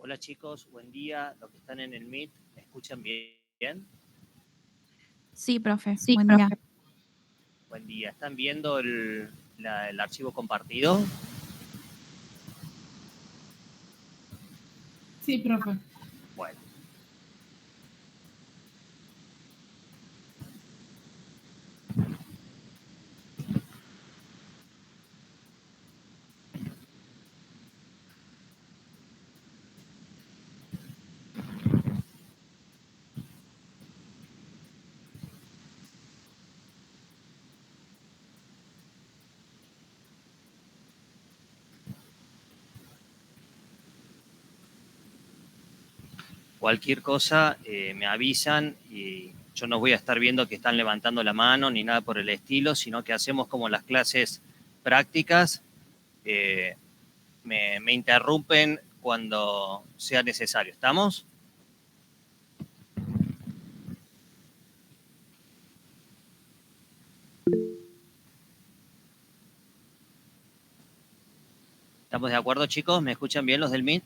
Hola chicos, buen día. Los que están en el Meet, ¿me escuchan bien? Sí, profe, buen día. Buen día. ¿Están viendo el archivo compartido? Sí, profe. Bueno. Cualquier cosa me avisan y yo no voy a estar viendo que están levantando la mano ni nada por el estilo, sino que hacemos como las clases prácticas. Me interrumpen cuando sea necesario. ¿Estamos? ¿Estamos de acuerdo, chicos? ¿Me escuchan bien los del Meet?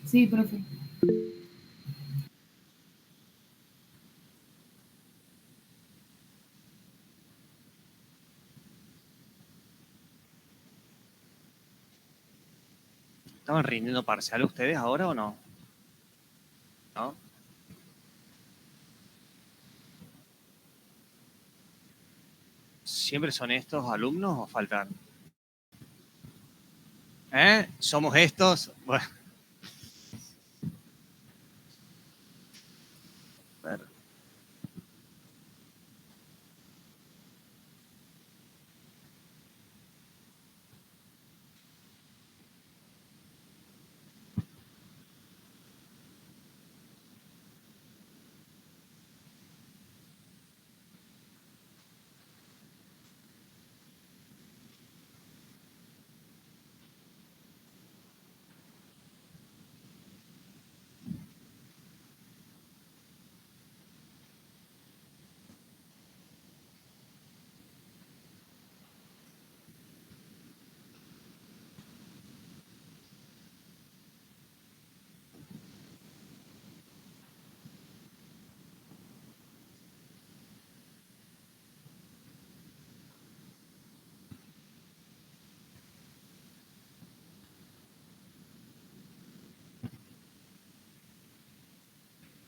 Sí, profe. ¿Estaban rindiendo parcial ustedes ahora o no? ¿No? ¿Siempre son estos alumnos o faltan? ¿Somos estos? Bueno. A ver.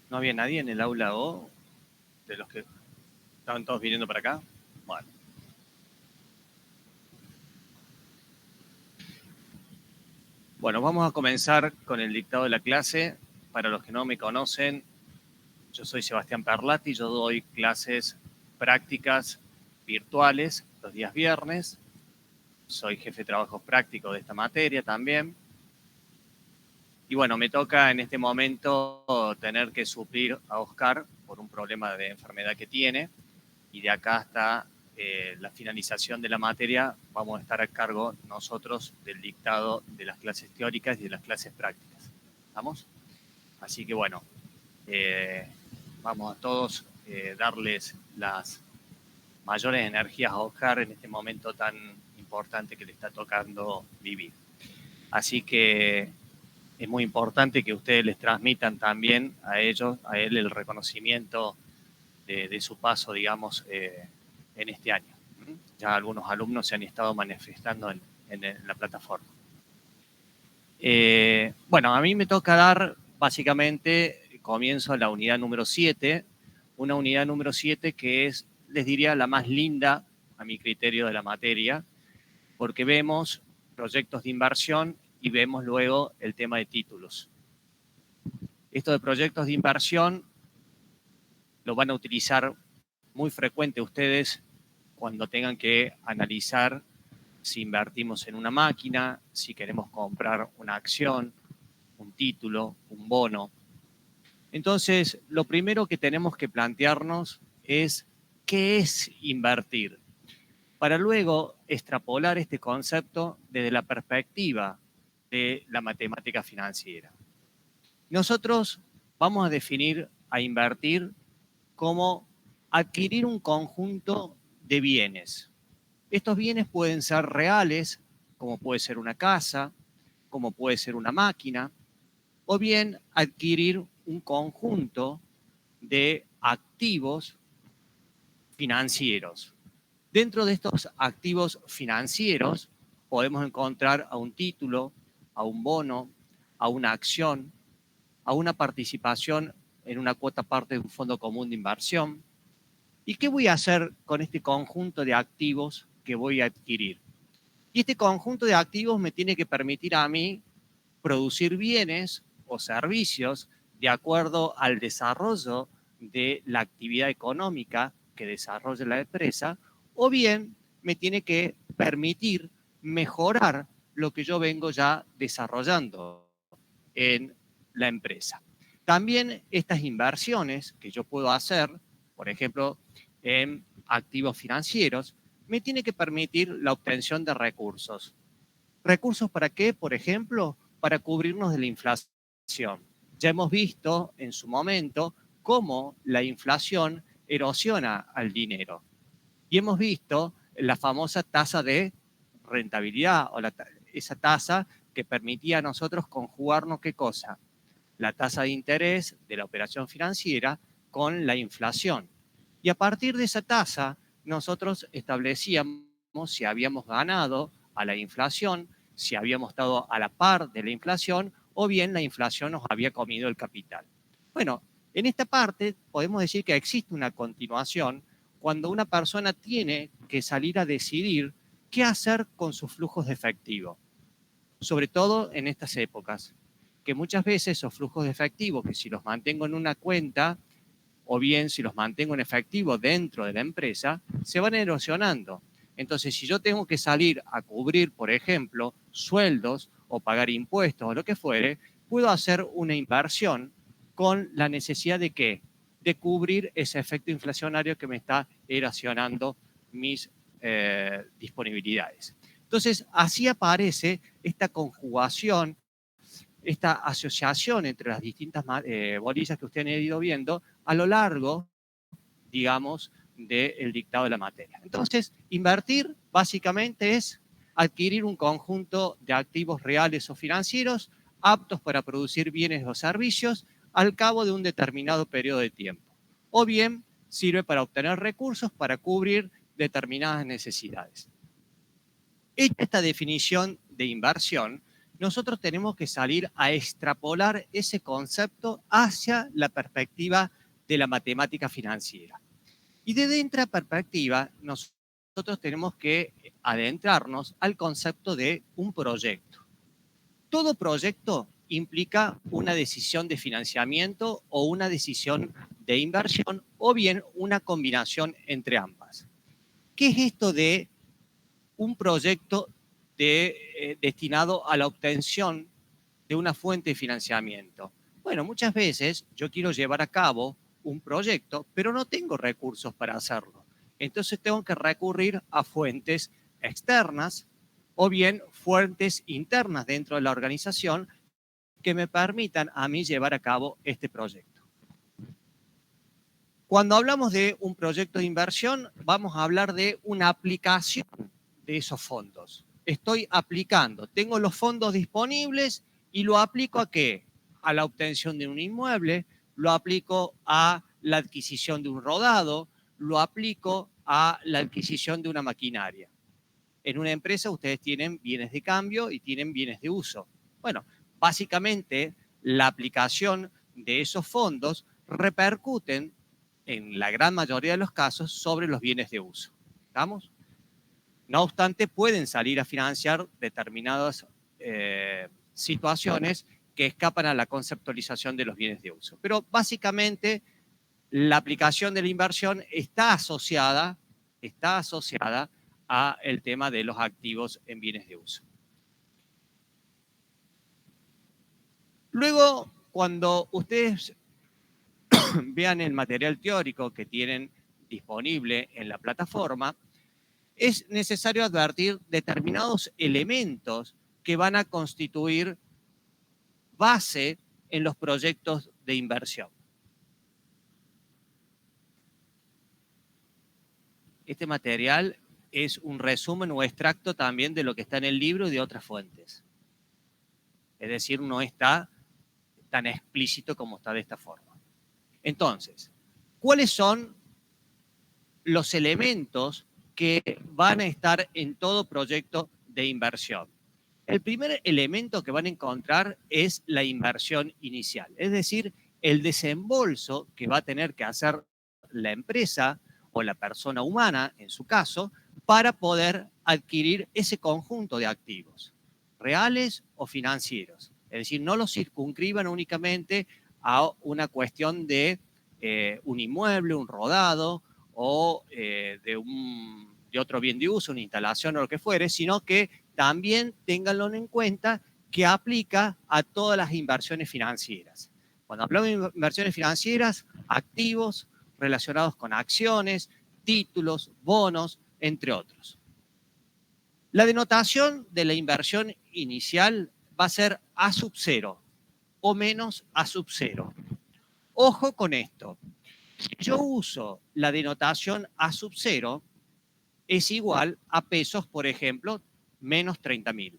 ¿No había nadie en el aula O de los que estaban todos viniendo para acá? Bueno. Bueno, vamos a comenzar con el dictado de la clase. Para los que no me conocen, yo soy Sebastián Perlati, yo doy clases prácticas virtuales los días viernes. Soy jefe de trabajos prácticos de esta materia también. Y bueno, me toca en este momento tener que suplir a Oscar por un problema de enfermedad que tiene. Y de acá hasta la finalización de la materia vamos a estar a cargo nosotros del dictado de las clases teóricas y de las clases prácticas. ¿Estamos? Así que bueno, vamos a todos darles las mayores energías a Oscar en este momento tan importante que le está tocando vivir. Así que es muy importante que ustedes les transmitan también a ellos, a él, el reconocimiento de su paso, digamos, en este año. Ya algunos alumnos se han estado manifestando en la plataforma. Bueno, a mí me toca dar, básicamente, comienzo a la unidad número 7, una unidad número 7 que es, les diría, la más linda, a mi criterio, de la materia, porque vemos proyectos de inversión y vemos luego el tema de títulos. Esto de proyectos de inversión lo van a utilizar muy frecuente ustedes cuando tengan que analizar si invertimos en una máquina, si queremos comprar una acción, un título, un bono. Entonces, lo primero que tenemos que plantearnos es qué es invertir, para luego extrapolar este concepto desde la perspectiva de la matemática financiera. Nosotros vamos a definir a invertir como adquirir un conjunto de bienes. Estos bienes pueden ser reales, como puede ser una casa, como puede ser una máquina, o bien adquirir un conjunto de activos financieros. Dentro de estos activos financieros podemos encontrar a un título, a un bono, a una acción, a una participación en una cuota parte de un fondo común de inversión. ¿Y qué voy a hacer con este conjunto de activos que voy a adquirir? Y este conjunto de activos me tiene que permitir a mí producir bienes o servicios de acuerdo al desarrollo de la actividad económica que desarrolla la empresa, o bien me tiene que permitir mejorar lo que yo vengo ya desarrollando en la empresa. También estas inversiones que yo puedo hacer, por ejemplo, en activos financieros, me tiene que permitir la obtención de recursos. ¿Recursos para qué? Por ejemplo, para cubrirnos de la inflación. Ya hemos visto en su momento cómo la inflación erosiona al dinero. Y hemos visto la famosa tasa de rentabilidad o esa tasa que permitía a nosotros conjugarnos ¿qué cosa? La tasa de interés de la operación financiera con la inflación. Y a partir de esa tasa, nosotros establecíamos si habíamos ganado a la inflación, si habíamos estado a la par de la inflación, o bien la inflación nos había comido el capital. Bueno, en esta parte podemos decir que existe una continuación cuando una persona tiene que salir a decidir qué hacer con sus flujos de efectivo, sobre todo en estas épocas, que muchas veces esos flujos de efectivo, que si los mantengo en una cuenta, o bien si los mantengo en efectivo dentro de la empresa, se van erosionando. Entonces, si yo tengo que salir a cubrir, por ejemplo, sueldos o pagar impuestos o lo que fuere, puedo hacer una inversión con la necesidad de ¿qué? De cubrir ese efecto inflacionario que me está erosionando mis disponibilidades. Entonces, así aparece esta conjugación, esta asociación entre las distintas bolillas que ustedes han ido viendo a lo largo, digamos, del dictado de la materia. Entonces, invertir básicamente es adquirir un conjunto de activos reales o financieros aptos para producir bienes o servicios al cabo de un determinado periodo de tiempo. O bien sirve para obtener recursos para cubrir determinadas necesidades. Hecha esta definición de inversión, nosotros tenemos que salir a extrapolar ese concepto hacia la perspectiva de la matemática financiera. Y desde esta perspectiva, nosotros tenemos que adentrarnos al concepto de un proyecto. Todo proyecto implica una decisión de financiamiento o una decisión de inversión o bien una combinación entre ambas. ¿Qué es esto de un proyecto destinado a la obtención de una fuente de financiamiento? Bueno, muchas veces yo quiero llevar a cabo un proyecto, pero no tengo recursos para hacerlo. Entonces tengo que recurrir a fuentes externas o bien fuentes internas dentro de la organización que me permitan a mí llevar a cabo este proyecto. Cuando hablamos de un proyecto de inversión, vamos a hablar de una aplicación de esos fondos. Estoy aplicando, tengo los fondos disponibles y lo aplico ¿a qué? A la obtención de un inmueble, lo aplico a la adquisición de un rodado, lo aplico a la adquisición de una maquinaria. En una empresa ustedes tienen bienes de cambio y tienen bienes de uso. Bueno, básicamente la aplicación de esos fondos repercuten en la gran mayoría de los casos sobre los bienes de uso. ¿Estamos? No obstante, pueden salir a financiar determinadas situaciones que escapan a la conceptualización de los bienes de uso. Pero básicamente la aplicación de la inversión está asociada a el tema de los activos en bienes de uso. Luego, cuando ustedes vean el material teórico que tienen disponible en la plataforma, es necesario advertir determinados elementos que van a constituir base en los proyectos de inversión. Este material es un resumen o extracto también de lo que está en el libro y de otras fuentes. Es decir, no está tan explícito como está de esta forma. Entonces, ¿cuáles son los elementos que van a estar en todo proyecto de inversión? El primer elemento que van a encontrar es la inversión inicial, es decir, el desembolso que va a tener que hacer la empresa o la persona humana, en su caso, para poder adquirir ese conjunto de activos, reales o financieros. Es decir, no los circunscriban únicamente a una cuestión de un inmueble, un rodado o de otro bien de uso, una instalación o lo que fuere, sino que también ténganlo en cuenta que aplica a todas las inversiones financieras. Cuando hablamos de inversiones financieras, activos relacionados con acciones, títulos, bonos, entre otros. La denotación de la inversión inicial va a ser A sub 0 o menos A sub 0. Ojo con esto. Si yo uso la denotación A sub 0, es igual a pesos, por ejemplo, menos 30.000.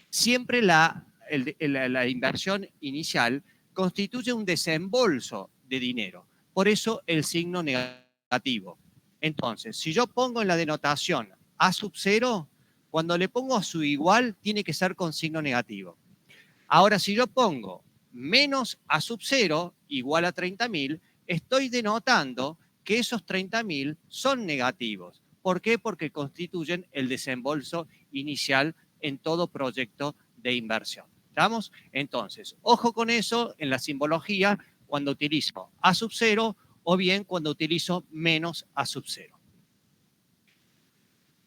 Siempre la inversión inicial constituye un desembolso de dinero. Por eso el signo negativo. Entonces, si yo pongo en la denotación A sub 0, cuando le pongo a su igual, tiene que ser con signo negativo. Ahora, si yo pongo menos A sub 0 igual a 30.000, estoy denotando que esos 30.000 son negativos. ¿Por qué? Porque constituyen el desembolso inicial en todo proyecto de inversión. ¿Estamos? Entonces, ojo con eso en la simbología cuando utilizo A sub 0 o bien cuando utilizo menos A sub 0.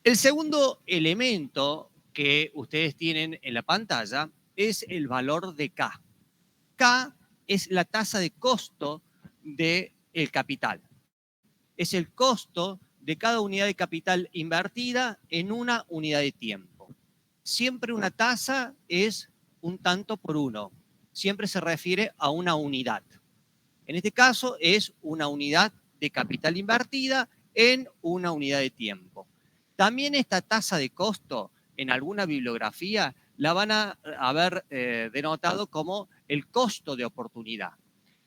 El segundo elemento que ustedes tienen en la pantalla es el valor de K. K es la tasa de costo del capital. Es el costo de cada unidad de capital invertida en una unidad de tiempo. Siempre una tasa es un tanto por uno. Siempre se refiere a una unidad. En este caso es una unidad de capital invertida en una unidad de tiempo. También esta tasa de costo, en alguna bibliografía, la van a haber denotado como el costo de oportunidad.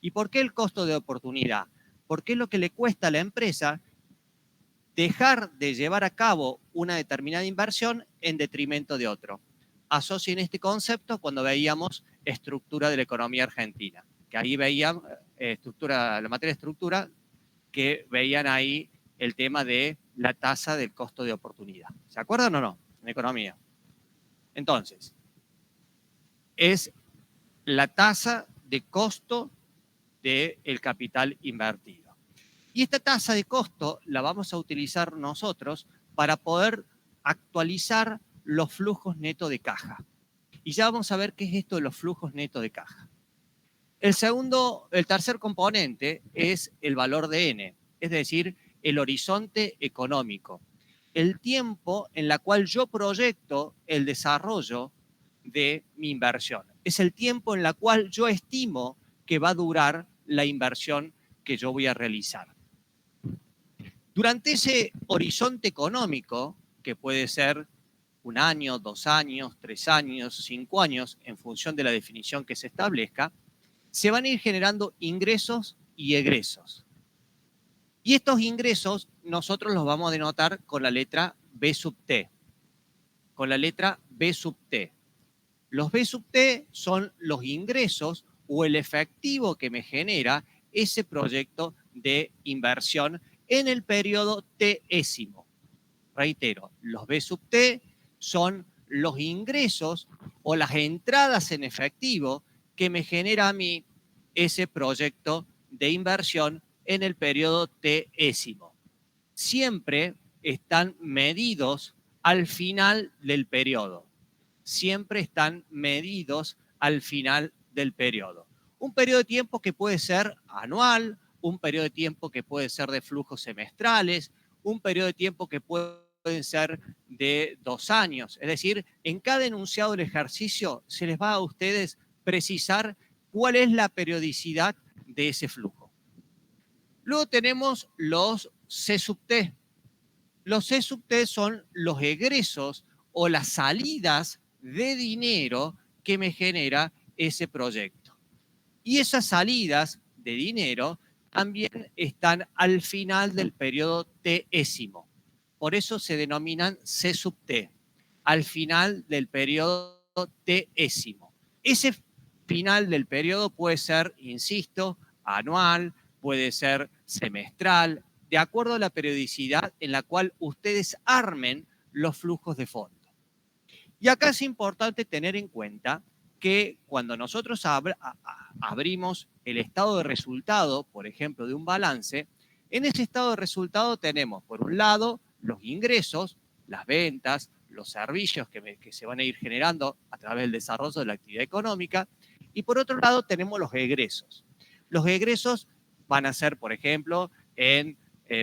¿Y por qué el costo de oportunidad? Porque es lo que le cuesta a la empresa dejar de llevar a cabo una determinada inversión en detrimento de otro. Asocien este concepto cuando veíamos estructura de la economía argentina, que ahí veían la materia de estructura, que veían ahí el tema de la tasa del costo de oportunidad. ¿Se acuerdan o no? En economía. Entonces, es la tasa de costo del capital invertido. Y esta tasa de costo la vamos a utilizar nosotros para poder actualizar los flujos netos de caja. Y ya vamos a ver qué es esto de los flujos netos de caja. El tercer componente es el valor de N, es decir, el horizonte económico, el tiempo en la cual yo proyecto el desarrollo de mi inversión. Es el tiempo en la cual yo estimo que va a durar la inversión que yo voy a realizar. Durante ese horizonte económico, que puede ser 1 año, 2 años, 3 años, 5 años, en función de la definición que se establezca, se van a ir generando ingresos y egresos. Y estos ingresos nosotros los vamos a denotar con la letra B sub T. Con la letra B sub T. Los B sub T son los ingresos o el efectivo que me genera ese proyecto de inversión en el periodo T-ésimo. Reitero, los B sub T son los ingresos o las entradas en efectivo que me genera a mí ese proyecto de inversión en el periodo T-ésimo. Siempre están medidos al final del periodo. Siempre están medidos al final del periodo. Un periodo de tiempo que puede ser anual, un periodo de tiempo que puede ser de flujos semestrales, un periodo de tiempo que pueden ser de 2 años. Es decir, en cada enunciado del ejercicio se les va a ustedes precisar cuál es la periodicidad de ese flujo. Luego tenemos los C sub T. Los C sub T son los egresos o las salidas de dinero que me genera ese proyecto. Y esas salidas de dinero también están al final del periodo T-ésimo. Por eso se denominan C sub T, al final del periodo T-ésimo. Ese final del periodo puede ser, insisto, anual, puede ser semestral, de acuerdo a la periodicidad en la cual ustedes armen los flujos de fondo. Y acá es importante tener en cuenta que cuando nosotros abrimos el estado de resultado, por ejemplo, de un balance, en ese estado de resultado tenemos, por un lado, los ingresos, las ventas, los servicios que se van a ir generando a través del desarrollo de la actividad económica, y por otro lado tenemos los egresos. Los egresos van a ser, por ejemplo, en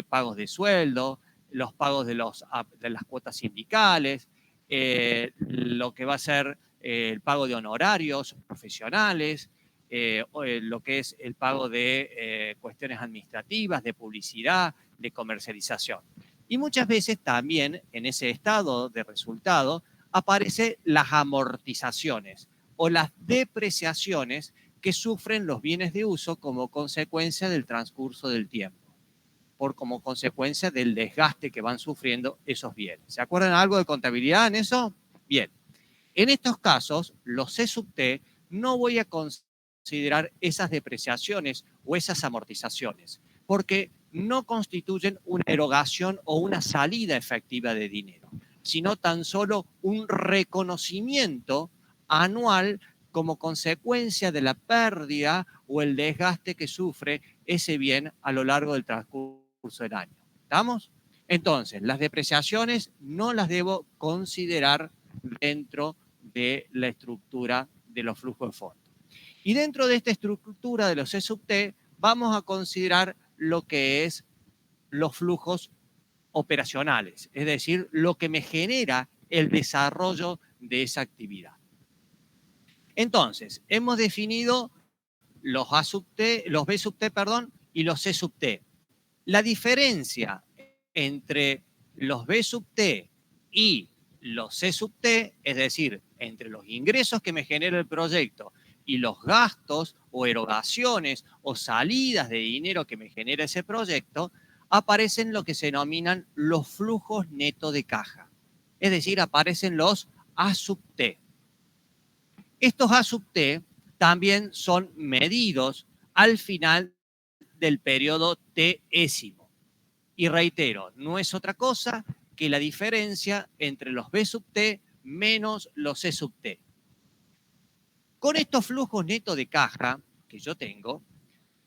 pagos de sueldo, los pagos de las cuotas sindicales, lo que va a ser el pago de honorarios profesionales, lo que es el pago de cuestiones administrativas, de publicidad, de comercialización. Y muchas veces también en ese estado de resultado aparecen las amortizaciones o las depreciaciones que sufren los bienes de uso como consecuencia del transcurso del tiempo, como consecuencia del desgaste que van sufriendo esos bienes. ¿Se acuerdan algo de contabilidad en eso? Bien. En estos casos, los C sub T no voy a considerar esas depreciaciones o esas amortizaciones, porque no constituyen una erogación o una salida efectiva de dinero, sino tan solo un reconocimiento anual como consecuencia de la pérdida o el desgaste que sufre ese bien a lo largo del transcurso del año. ¿Estamos? Entonces, las depreciaciones no las debo considerar dentro de la estructura de los flujos de fondo. Y dentro de esta estructura de los C sub T, vamos a considerar lo que es los flujos operacionales, es decir, lo que me genera el desarrollo de esa actividad. Entonces, hemos definido los A sub T, los B sub T, perdón, y los C sub T. La diferencia entre los B sub T y los C sub T, es decir, entre los ingresos que me genera el proyecto y los gastos o erogaciones o salidas de dinero que me genera ese proyecto, aparecen lo que se denominan los flujos netos de caja. Es decir, aparecen los A sub T. Estos A sub T también son medidos al final del periodo T-ésimo. Y reitero, no es otra cosa que la diferencia entre los B sub T menos los C sub T. Con estos flujos netos de caja que yo tengo,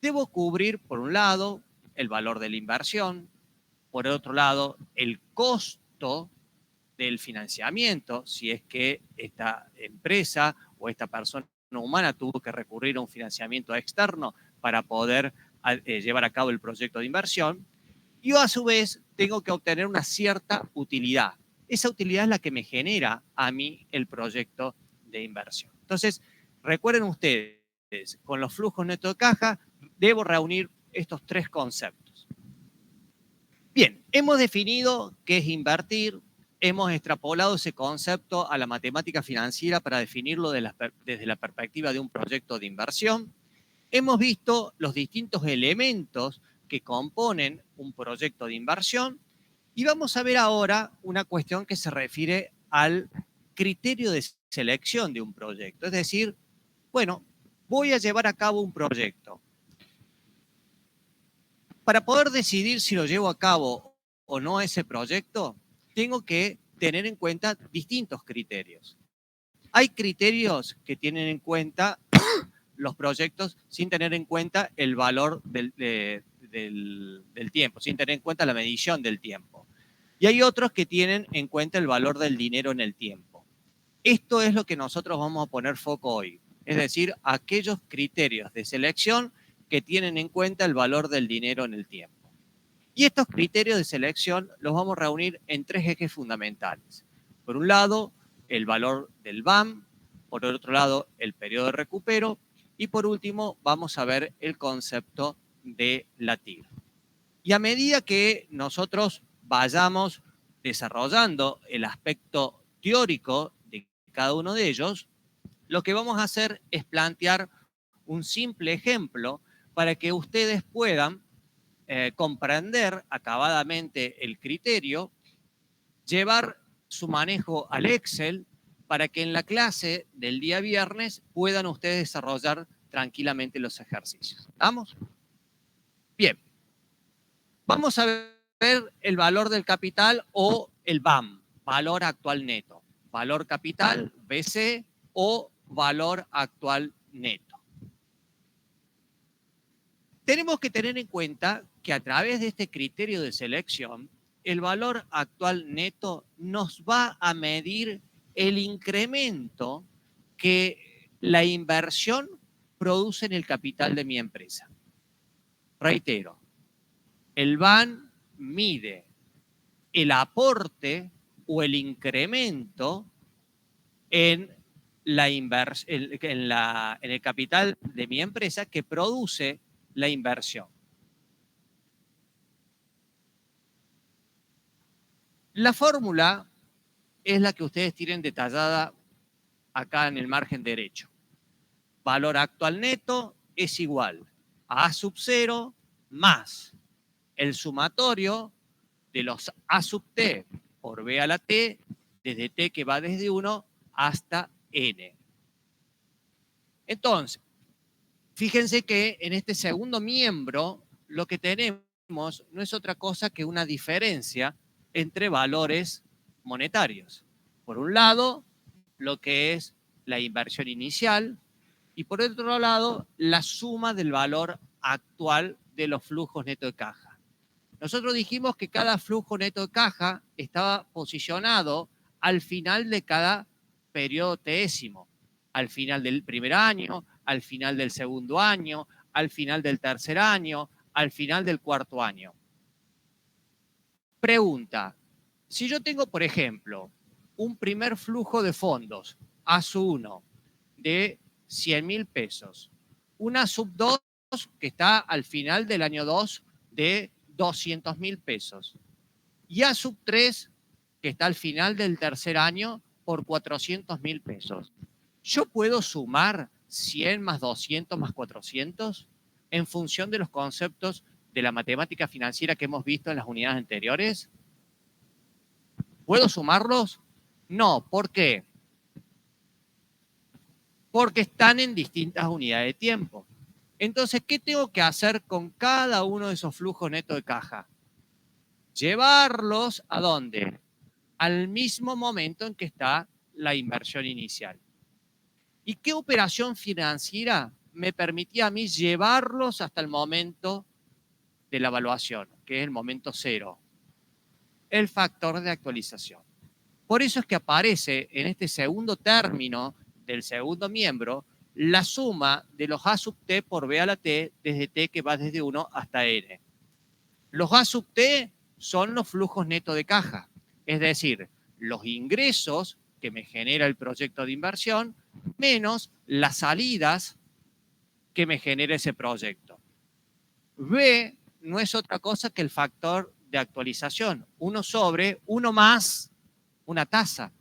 debo cubrir, por un lado, el valor de la inversión, por otro lado, el costo del financiamiento, si es que esta empresa o esta persona humana tuvo que recurrir a un financiamiento externo para poder llevar a cabo el proyecto de inversión. Y yo, a su vez, tengo que obtener una cierta utilidad. Esa utilidad es la que me genera a mí el proyecto de inversión. Entonces, recuerden ustedes, con los flujos netos de caja, debo reunir estos tres conceptos. Bien, hemos definido qué es invertir, hemos extrapolado ese concepto a la matemática financiera para definirlo desde la perspectiva de un proyecto de inversión. Hemos visto los distintos elementos que componen un proyecto de inversión y vamos a ver ahora una cuestión que se refiere al criterio de selección de un proyecto. Es decir, bueno, voy a llevar a cabo un proyecto. Para poder decidir si lo llevo a cabo o no ese proyecto, tengo que tener en cuenta distintos criterios. Hay criterios que tienen en cuenta los proyectos sin tener en cuenta el valor del tiempo, sin tener en cuenta la medición del tiempo. Y hay otros que tienen en cuenta el valor del dinero en el tiempo. Esto es lo que nosotros vamos a poner foco hoy, es decir, aquellos criterios de selección que tienen en cuenta el valor del dinero en el tiempo. Y estos criterios de selección los vamos a reunir en tres ejes fundamentales. Por un lado, el valor del BAM, por otro lado, el periodo de recupero, y por último, vamos a ver el concepto de la TIR. Y a medida que nosotros vayamos desarrollando el aspecto teórico de cada uno de ellos, lo que vamos a hacer es plantear un simple ejemplo para que ustedes puedan comprender acabadamente el criterio, llevar su manejo al Excel para que en la clase del día viernes puedan ustedes desarrollar tranquilamente los ejercicios. ¿Vamos? Bien. Vamos a ver el valor del capital o el VAM, valor actual neto. Valor capital, BC, o valor actual neto. Tenemos que tener en cuenta que a través de este criterio de selección, el valor actual neto nos va a medir el incremento que la inversión produce en el capital de mi empresa. Reitero, el VAN mide el aporte o el incremento en el capital de mi empresa que produce la inversión. La fórmula es la que ustedes tienen detallada acá en el margen derecho. Valor actual neto es igual a sub 0 más el sumatorio de los A sub t por B a la t, desde t que va desde 1 hasta n. Entonces, fíjense que en este segundo miembro lo que tenemos no es otra cosa que una diferencia entre valores monetarios. Por un lado, lo que es la inversión inicial y por otro lado, la suma del valor actual de los flujos neto de caja. Nosotros dijimos que cada flujo neto de caja estaba posicionado al final de cada periodo teésimo, al final del primer año, al final del segundo año, al final del tercer año, al final del cuarto año. Pregunta, si yo tengo, por ejemplo, un primer flujo de fondos, A1, de 100.000 pesos, una sub 2 que está al final del año 2 de 200.000 pesos, y A sub 3 que está al final del tercer año por 400.000 pesos. ¿Yo puedo sumar 100 más 200 más 400 en función de los conceptos de la matemática financiera que hemos visto en las unidades anteriores? ¿Puedo sumarlos? No. ¿Por qué? Porque están en distintas unidades de tiempo. Entonces, ¿qué tengo que hacer con cada uno de esos flujos netos de caja? Llevarlos ¿a dónde? Al mismo momento en que está la inversión inicial. ¿Y qué operación financiera me permitía a mí llevarlos hasta el momento de la evaluación, que es el momento cero? El factor de actualización. Por eso es que aparece en este segundo término del segundo miembro la suma de los A sub t por B a la t desde t que va desde 1 hasta n. Los A sub t son los flujos netos de caja, es decir, los ingresos que me genera el proyecto de inversión menos las salidas que me genera ese proyecto. B no es otra cosa que el factor de actualización, 1 sobre 1 más una tasa.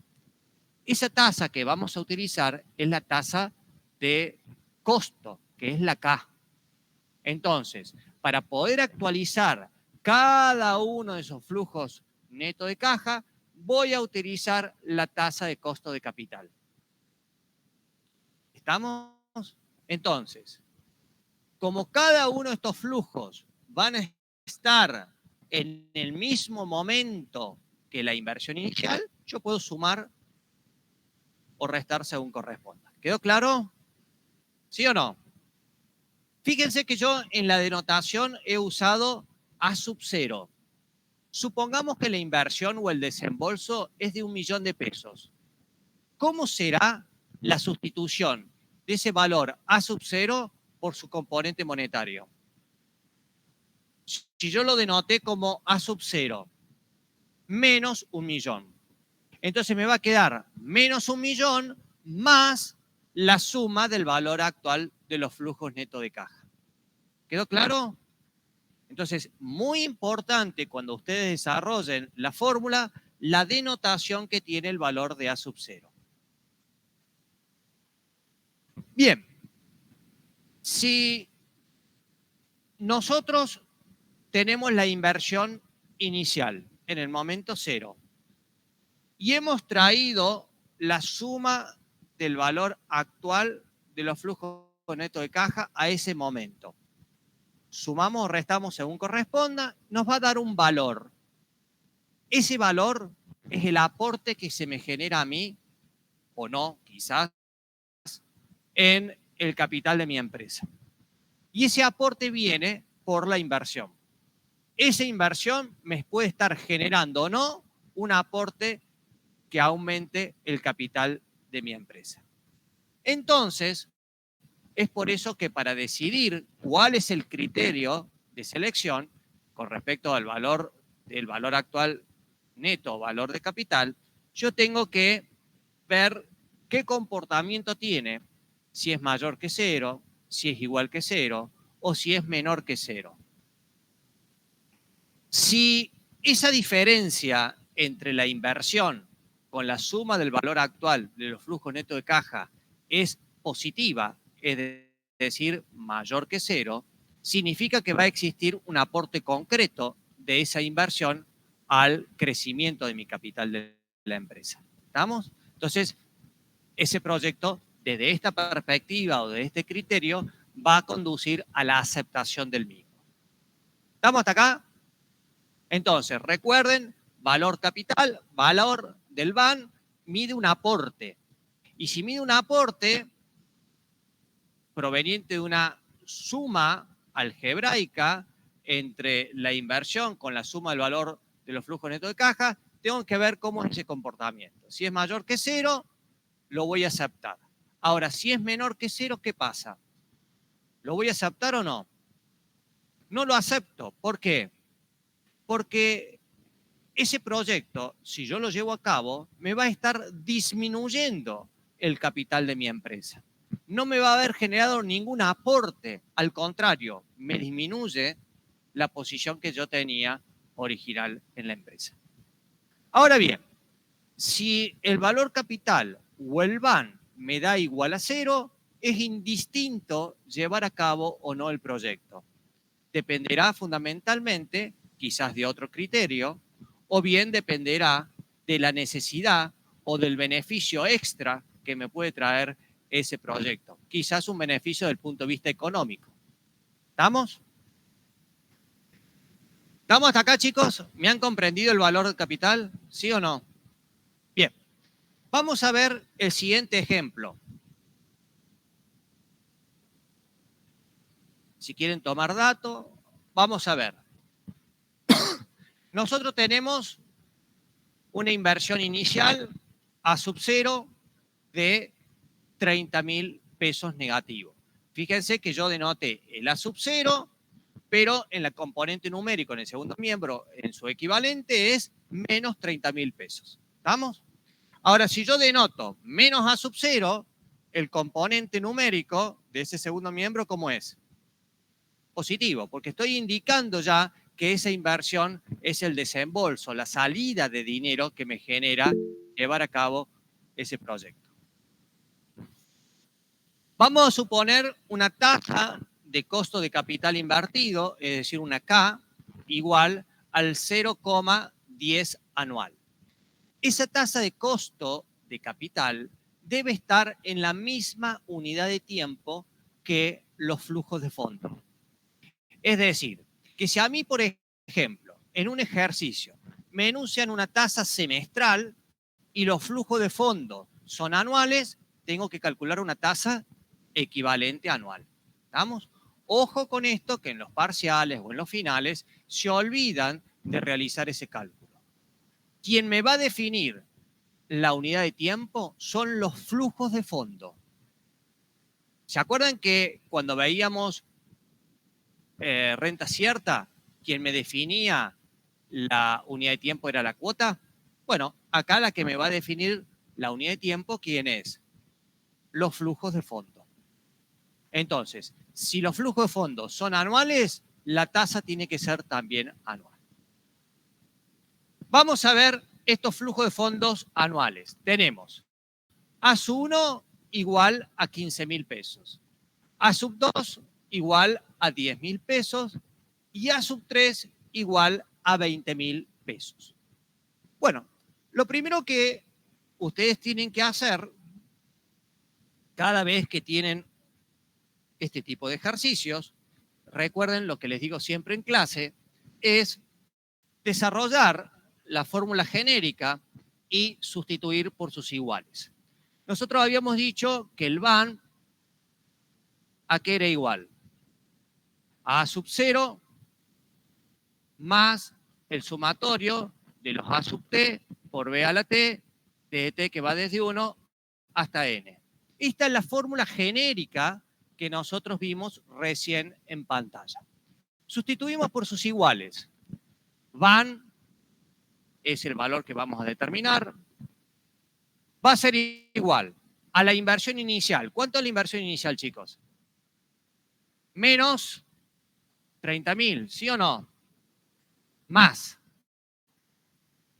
Esa tasa que vamos a utilizar es la tasa de costo, que es la K. Entonces, para poder actualizar cada uno de esos flujos neto de caja, voy a utilizar la tasa de costo de capital. ¿Estamos? Entonces, como cada uno de estos flujos van a estar en el mismo momento que la inversión inicial, yo puedo sumar o restar según corresponda. ¿Quedó claro? ¿Sí o no? Fíjense que yo en la denotación he usado A sub 0. Supongamos que la inversión o el desembolso es de 1.000.000 de pesos. ¿Cómo será la sustitución de ese valor A sub 0 por su componente monetario? Si yo lo denoté como A sub 0 menos 1.000.000, entonces me va a quedar menos 1.000.000 más la suma del valor actual de los flujos netos de caja. ¿Quedó claro? Entonces, muy importante cuando ustedes desarrollen la fórmula, la denotación que tiene el valor de A sub 0. Bien, si nosotros tenemos la inversión inicial en el momento 0 y hemos traído la suma del valor actual de los flujos netos de caja a ese momento. Sumamos o restamos según corresponda, nos va a dar un valor. Ese valor es el aporte que se me genera a mí, o no, quizás, en el capital de mi empresa. Y ese aporte viene por la inversión. Esa inversión me puede estar generando o no un aporte que aumente el capital de mi empresa. Entonces, es por eso que para decidir cuál es el criterio de selección con respecto al valor, del valor actual neto o valor de capital, yo tengo que ver qué comportamiento tiene, si es mayor que 0, si es igual que 0 o si es menor que 0. Si esa diferencia entre la inversión con la suma del valor actual de los flujos netos de caja es positiva, es decir, mayor que 0, significa que va a existir un aporte concreto de esa inversión al crecimiento de mi capital de la empresa. ¿Estamos? Entonces, ese proyecto, desde esta perspectiva o de este criterio, va a conducir a la aceptación del mismo. ¿Estamos hasta acá? Entonces, recuerden, valor capital, valor del BAN, mide un aporte. Y si mide un aporte proveniente de una suma algebraica entre la inversión con la suma del valor de los flujos netos de caja, tengo que ver cómo es ese comportamiento. Si es mayor que 0, lo voy a aceptar. Ahora, si es menor que 0, ¿qué pasa? ¿Lo voy a aceptar o no? No lo acepto. ¿Por qué? Porque ese proyecto, si yo lo llevo a cabo, me va a estar disminuyendo el capital de mi empresa. No me va a haber generado ningún aporte. Al contrario, me disminuye la posición que yo tenía original en la empresa. Ahora bien, si el valor capital o el BAN me da igual a 0, es indistinto llevar a cabo o no el proyecto. Dependerá fundamentalmente, quizás de otro criterio, o bien dependerá de la necesidad o del beneficio extra que me puede traer ese proyecto. Quizás un beneficio desde el punto de vista económico. ¿Estamos? ¿Estamos hasta acá, chicos? ¿Me han comprendido el valor del capital? ¿Sí o no? Bien. Vamos a ver el siguiente ejemplo. Si quieren tomar datos, vamos a ver. Nosotros tenemos una inversión inicial a sub 0 de 30.000 pesos negativos. Fíjense que yo denoté el A sub 0, pero en la componente numérico, en el segundo miembro, en su equivalente es menos 30.000 pesos. ¿Estamos? Ahora, si yo denoto menos A sub 0, el componente numérico de ese segundo miembro, ¿cómo es? Positivo, porque estoy indicando ya que esa inversión es el desembolso, la salida de dinero que me genera llevar a cabo ese proyecto. Vamos a suponer una tasa de costo de capital invertido, es decir, una K, igual al 0,10 anual. Esa tasa de costo de capital debe estar en la misma unidad de tiempo que los flujos de fondo. Es decir, que si a mí, por ejemplo, en un ejercicio me enuncian una tasa semestral y los flujos de fondo son anuales, tengo que calcular una tasa equivalente anual. ¿Estamos? Ojo con esto, que en los parciales o en los finales se olvidan de realizar ese cálculo. Quien me va a definir la unidad de tiempo son los flujos de fondo. ¿Se acuerdan que cuando veíamos renta cierta, quien me definía la unidad de tiempo era la cuota? Bueno, acá la que me va a definir la unidad de tiempo, ¿quién es? Los flujos de fondo. Entonces, si los flujos de fondo son anuales, la tasa tiene que ser también anual. Vamos a ver estos flujos de fondos anuales. Tenemos A sub 1 igual a 15.000 pesos. A sub 2 igual a 10.000 pesos. Y A sub 3 igual a 20.000 pesos. Bueno, lo primero que ustedes tienen que hacer cada vez que tienen este tipo de ejercicios, recuerden lo que les digo siempre en clase, es desarrollar la fórmula genérica y sustituir por sus iguales. Nosotros habíamos dicho que el BAN, ¿a qué era igual? A sub 0 más el sumatorio de los A sub t por B a la t, de t que va desde 1 hasta n. Esta es la fórmula genérica que nosotros vimos recién en pantalla. Sustituimos por sus iguales. BAN es el valor que vamos a determinar. Va a ser igual a la inversión inicial. ¿Cuánto es la inversión inicial, chicos? Menos 30.000, ¿sí o no? Más.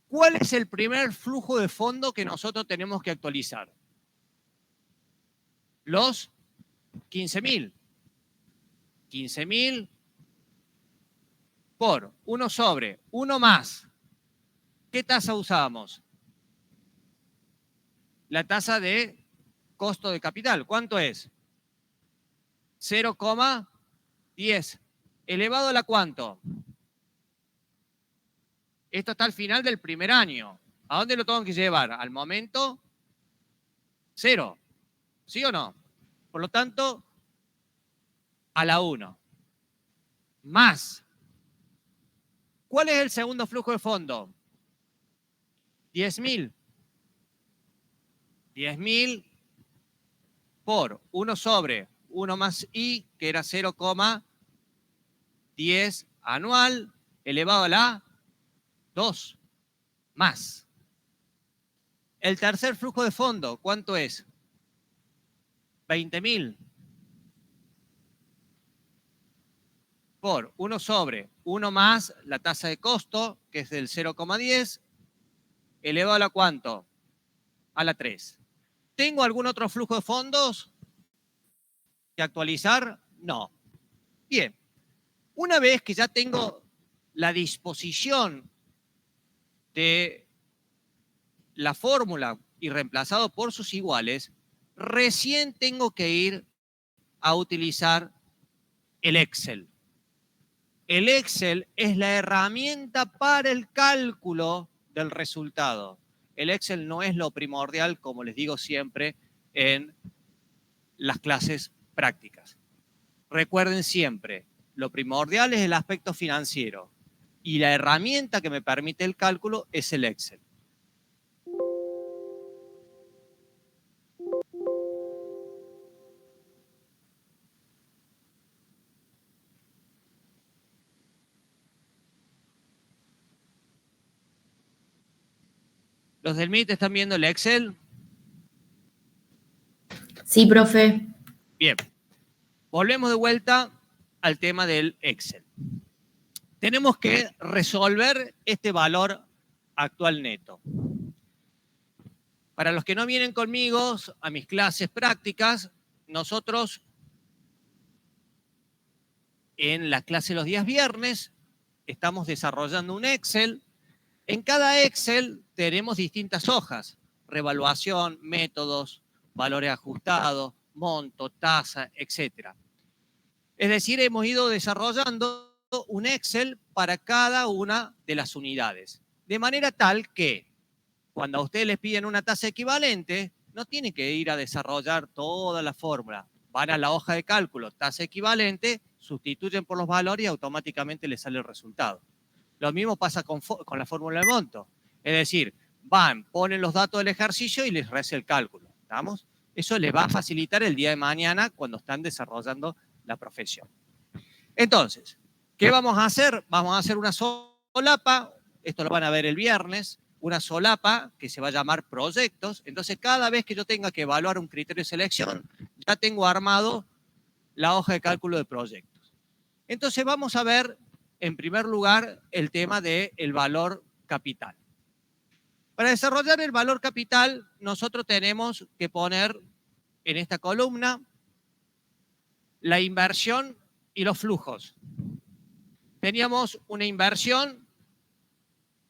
¿Cuál es el primer flujo de fondo que nosotros tenemos que actualizar? Los 15.000. 15.000 por 1 sobre 1 más. ¿Qué tasa usábamos? La tasa de costo de capital. ¿Cuánto es? 0,10. ¿Elevado a la cuánto? Esto está al final del primer año. ¿A dónde lo tengo que llevar? Al momento 0. ¿Sí o no? Por lo tanto, a la 1. Más. ¿Cuál es el segundo flujo de fondo? 10.000. 10.000 por 1 sobre 1 más i, que era 0,10 anual, elevado a la 2 más. El tercer flujo de fondo, ¿cuánto es? 20.000 por 1 sobre 1 más la tasa de costo, que es del 0,10, elevado a la ¿cuánto? A la 3. ¿Tengo algún otro flujo de fondos que actualizar? No. Bien. Una vez que ya tengo la disposición de la fórmula y reemplazado por sus iguales, recién tengo que ir a utilizar el Excel. El Excel es la herramienta para el cálculo del resultado. El Excel no es lo primordial, como les digo siempre, en las clases prácticas. Recuerden siempre, lo primordial es el aspecto financiero y la herramienta que me permite el cálculo es el Excel. ¿Los del MIT están viendo el Excel? Sí, profe. Bien. Volvemos de vuelta al tema del Excel. Tenemos que resolver este valor actual neto. Para los que no vienen conmigo a mis clases prácticas, nosotros en la clase de los días viernes estamos desarrollando un Excel. En cada Excel tenemos distintas hojas, revaluación, métodos, valores ajustados, monto, tasa, etc. Es decir, hemos ido desarrollando un Excel para cada una de las unidades, de manera tal que cuando a ustedes les piden una tasa equivalente, no tienen que ir a desarrollar toda la fórmula. Van a la hoja de cálculo, tasa equivalente, sustituyen por los valores y automáticamente les sale el resultado. Lo mismo pasa con la fórmula de monto. Es decir, van, ponen los datos del ejercicio y les hace el cálculo. ¿Estamos? Eso les va a facilitar el día de mañana cuando están desarrollando la profesión. Entonces, ¿qué vamos a hacer? Vamos a hacer una solapa, esto lo van a ver el viernes, una solapa que se va a llamar proyectos. Entonces, cada vez que yo tenga que evaluar un criterio de selección, ya tengo armado la hoja de cálculo de proyectos. Entonces vamos a ver, en primer lugar, el tema del valor capital. Para desarrollar el valor capital, nosotros tenemos que poner en esta columna la inversión y los flujos. Teníamos una inversión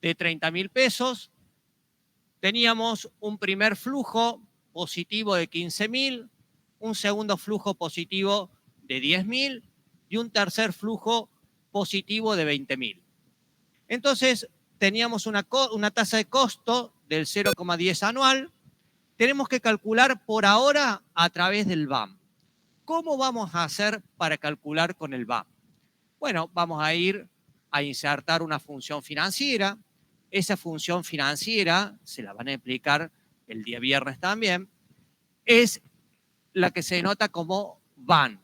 de 30.000 pesos, teníamos un primer flujo positivo de 15.000, un segundo flujo positivo de 10.000 y un tercer flujo positivo de 20.000. Entonces, teníamos una tasa de costo del 0,10 anual. Tenemos que calcular por ahora a través del BAM. ¿Cómo vamos a hacer para calcular con el BAM? Bueno, vamos a ir a insertar una función financiera. Esa función financiera, se la van a explicar el día viernes también, es la que se denota como VAN,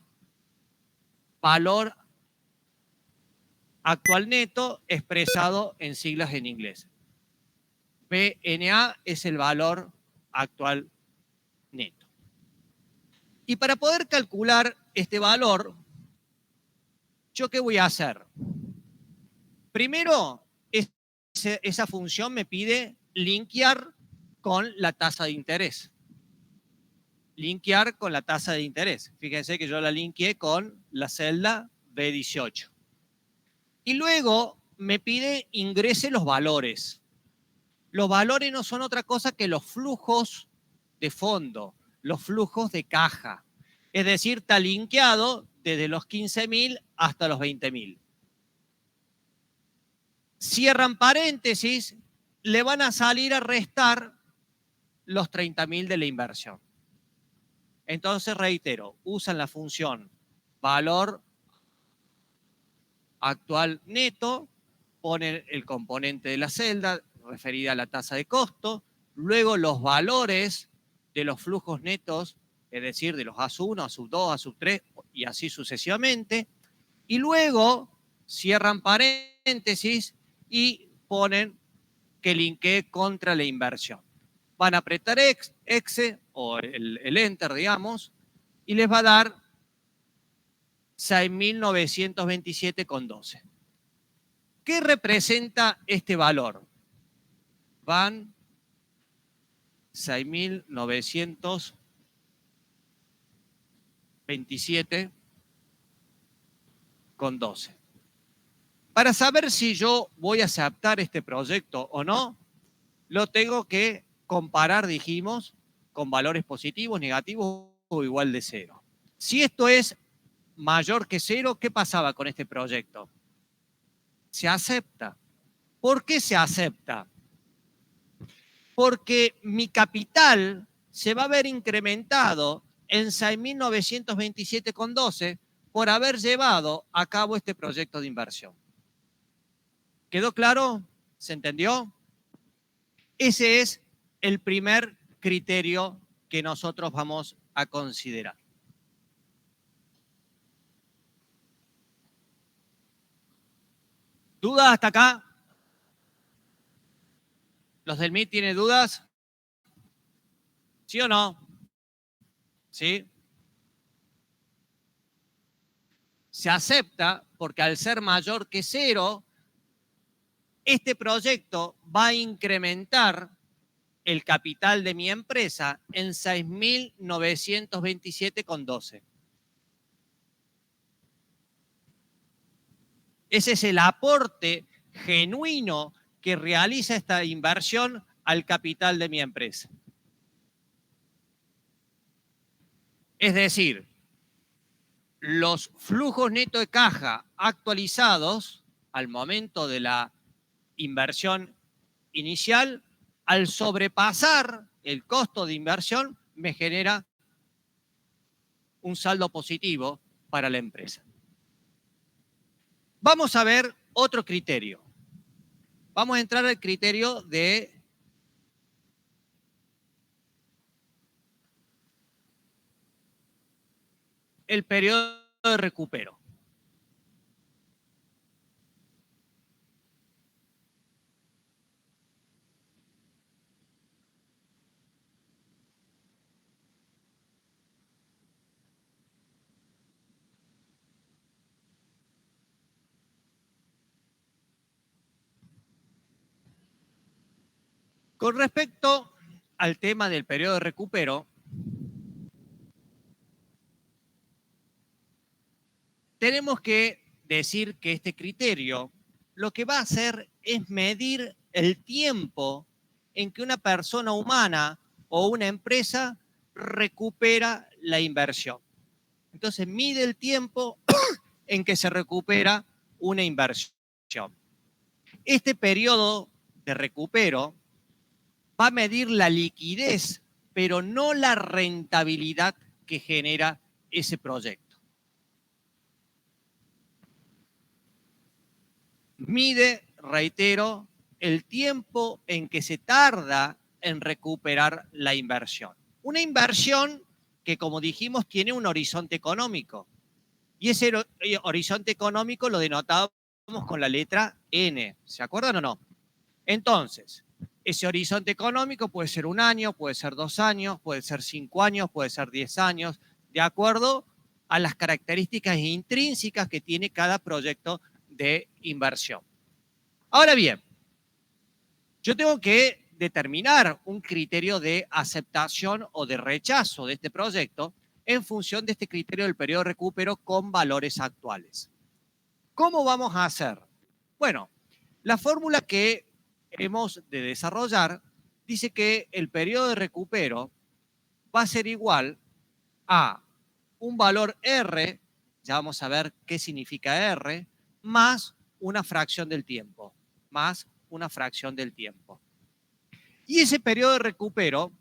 valor actual neto expresado en siglas en inglés. BNA es el valor actual neto. Y para poder calcular este valor, ¿yo qué voy a hacer? Primero, esa función me pide linkear con la tasa de interés. Linkear con la tasa de interés. Fíjense que yo la linkeé con la celda B18. Y luego me pide ingrese los valores. Los valores no son otra cosa que los flujos de fondo, los flujos de caja. Es decir, está linkeado desde los 15.000 hasta los 20.000. Cierran paréntesis, le van a salir a restar los 30.000 de la inversión. Entonces, reitero, usan la función valor actual neto, ponen el componente de la celda referida a la tasa de costo, luego los valores de los flujos netos, es decir, de los A1, A2, A3 y así sucesivamente, y luego cierran paréntesis y ponen que linkee contra la inversión. Van a apretar exe o el enter, digamos, y les va a dar 6.927,12. ¿Qué representa este valor? Van 6.927,12. Para saber si yo voy a aceptar este proyecto o no, lo tengo que comparar, dijimos, con valores positivos, negativos o igual de cero. Si esto es mayor que cero, ¿qué pasaba con este proyecto? Se acepta. ¿Por qué se acepta? Porque mi capital se va a ver incrementado en 6.927,12 por haber llevado a cabo este proyecto de inversión. ¿Quedó claro? ¿Se entendió? Ese es el primer criterio que nosotros vamos a considerar. ¿Dudas hasta acá? ¿Los del MIT tienen dudas? ¿Sí o no? ¿Sí? Se acepta porque al ser mayor que cero, este proyecto va a incrementar el capital de mi empresa en 6.927,12. Ese es el aporte genuino que realiza esta inversión al capital de mi empresa. Es decir, los flujos netos de caja actualizados al momento de la inversión inicial, al sobrepasar el costo de inversión, me genera un saldo positivo para la empresa. Vamos a ver otro criterio. Vamos a entrar al criterio de el periodo de recupero. Con respecto al tema del periodo de recupero, tenemos que decir que este criterio lo que va a hacer es medir el tiempo en que una persona humana o una empresa recupera la inversión. Entonces mide el tiempo en que se recupera una inversión. Este periodo de recupero va a medir la liquidez, pero no la rentabilidad que genera ese proyecto. Mide, reitero, el tiempo en que se tarda en recuperar la inversión. Una inversión que, como dijimos, tiene un horizonte económico. Y ese horizonte económico lo denotábamos con la letra N. ¿Se acuerdan o no? Entonces, ese horizonte económico puede ser 1 año, puede ser 2 años, puede ser 5 años, puede ser 10 años, de acuerdo a las características intrínsecas que tiene cada proyecto de inversión. Ahora bien, yo tengo que determinar un criterio de aceptación o de rechazo de este proyecto en función de este criterio del periodo de recupero con valores actuales. ¿Cómo vamos a hacer? Bueno, la fórmula que hemos de desarrollar dice que el periodo de recupero va a ser igual a un valor R, ya vamos a ver qué significa R, más una fracción del tiempo, más una fracción del tiempo. Y ese periodo de recupero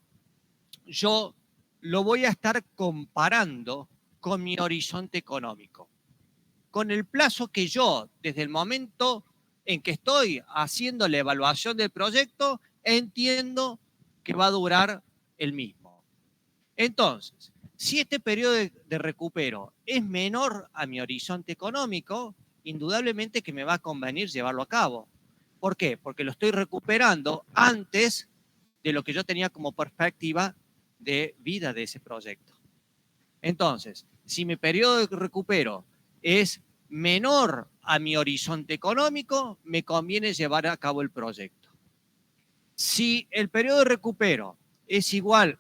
yo lo voy a estar comparando con mi horizonte económico, con el plazo que yo, desde el momento en que estoy haciendo la evaluación del proyecto, entiendo que va a durar el mismo. Entonces, si este periodo de recupero es menor a mi horizonte económico, indudablemente que me va a convenir llevarlo a cabo. ¿Por qué? Porque lo estoy recuperando antes de lo que yo tenía como perspectiva de vida de ese proyecto. Entonces, si mi periodo de recupero es menor a mi horizonte económico, me conviene llevar a cabo el proyecto. Si el periodo de recupero es igual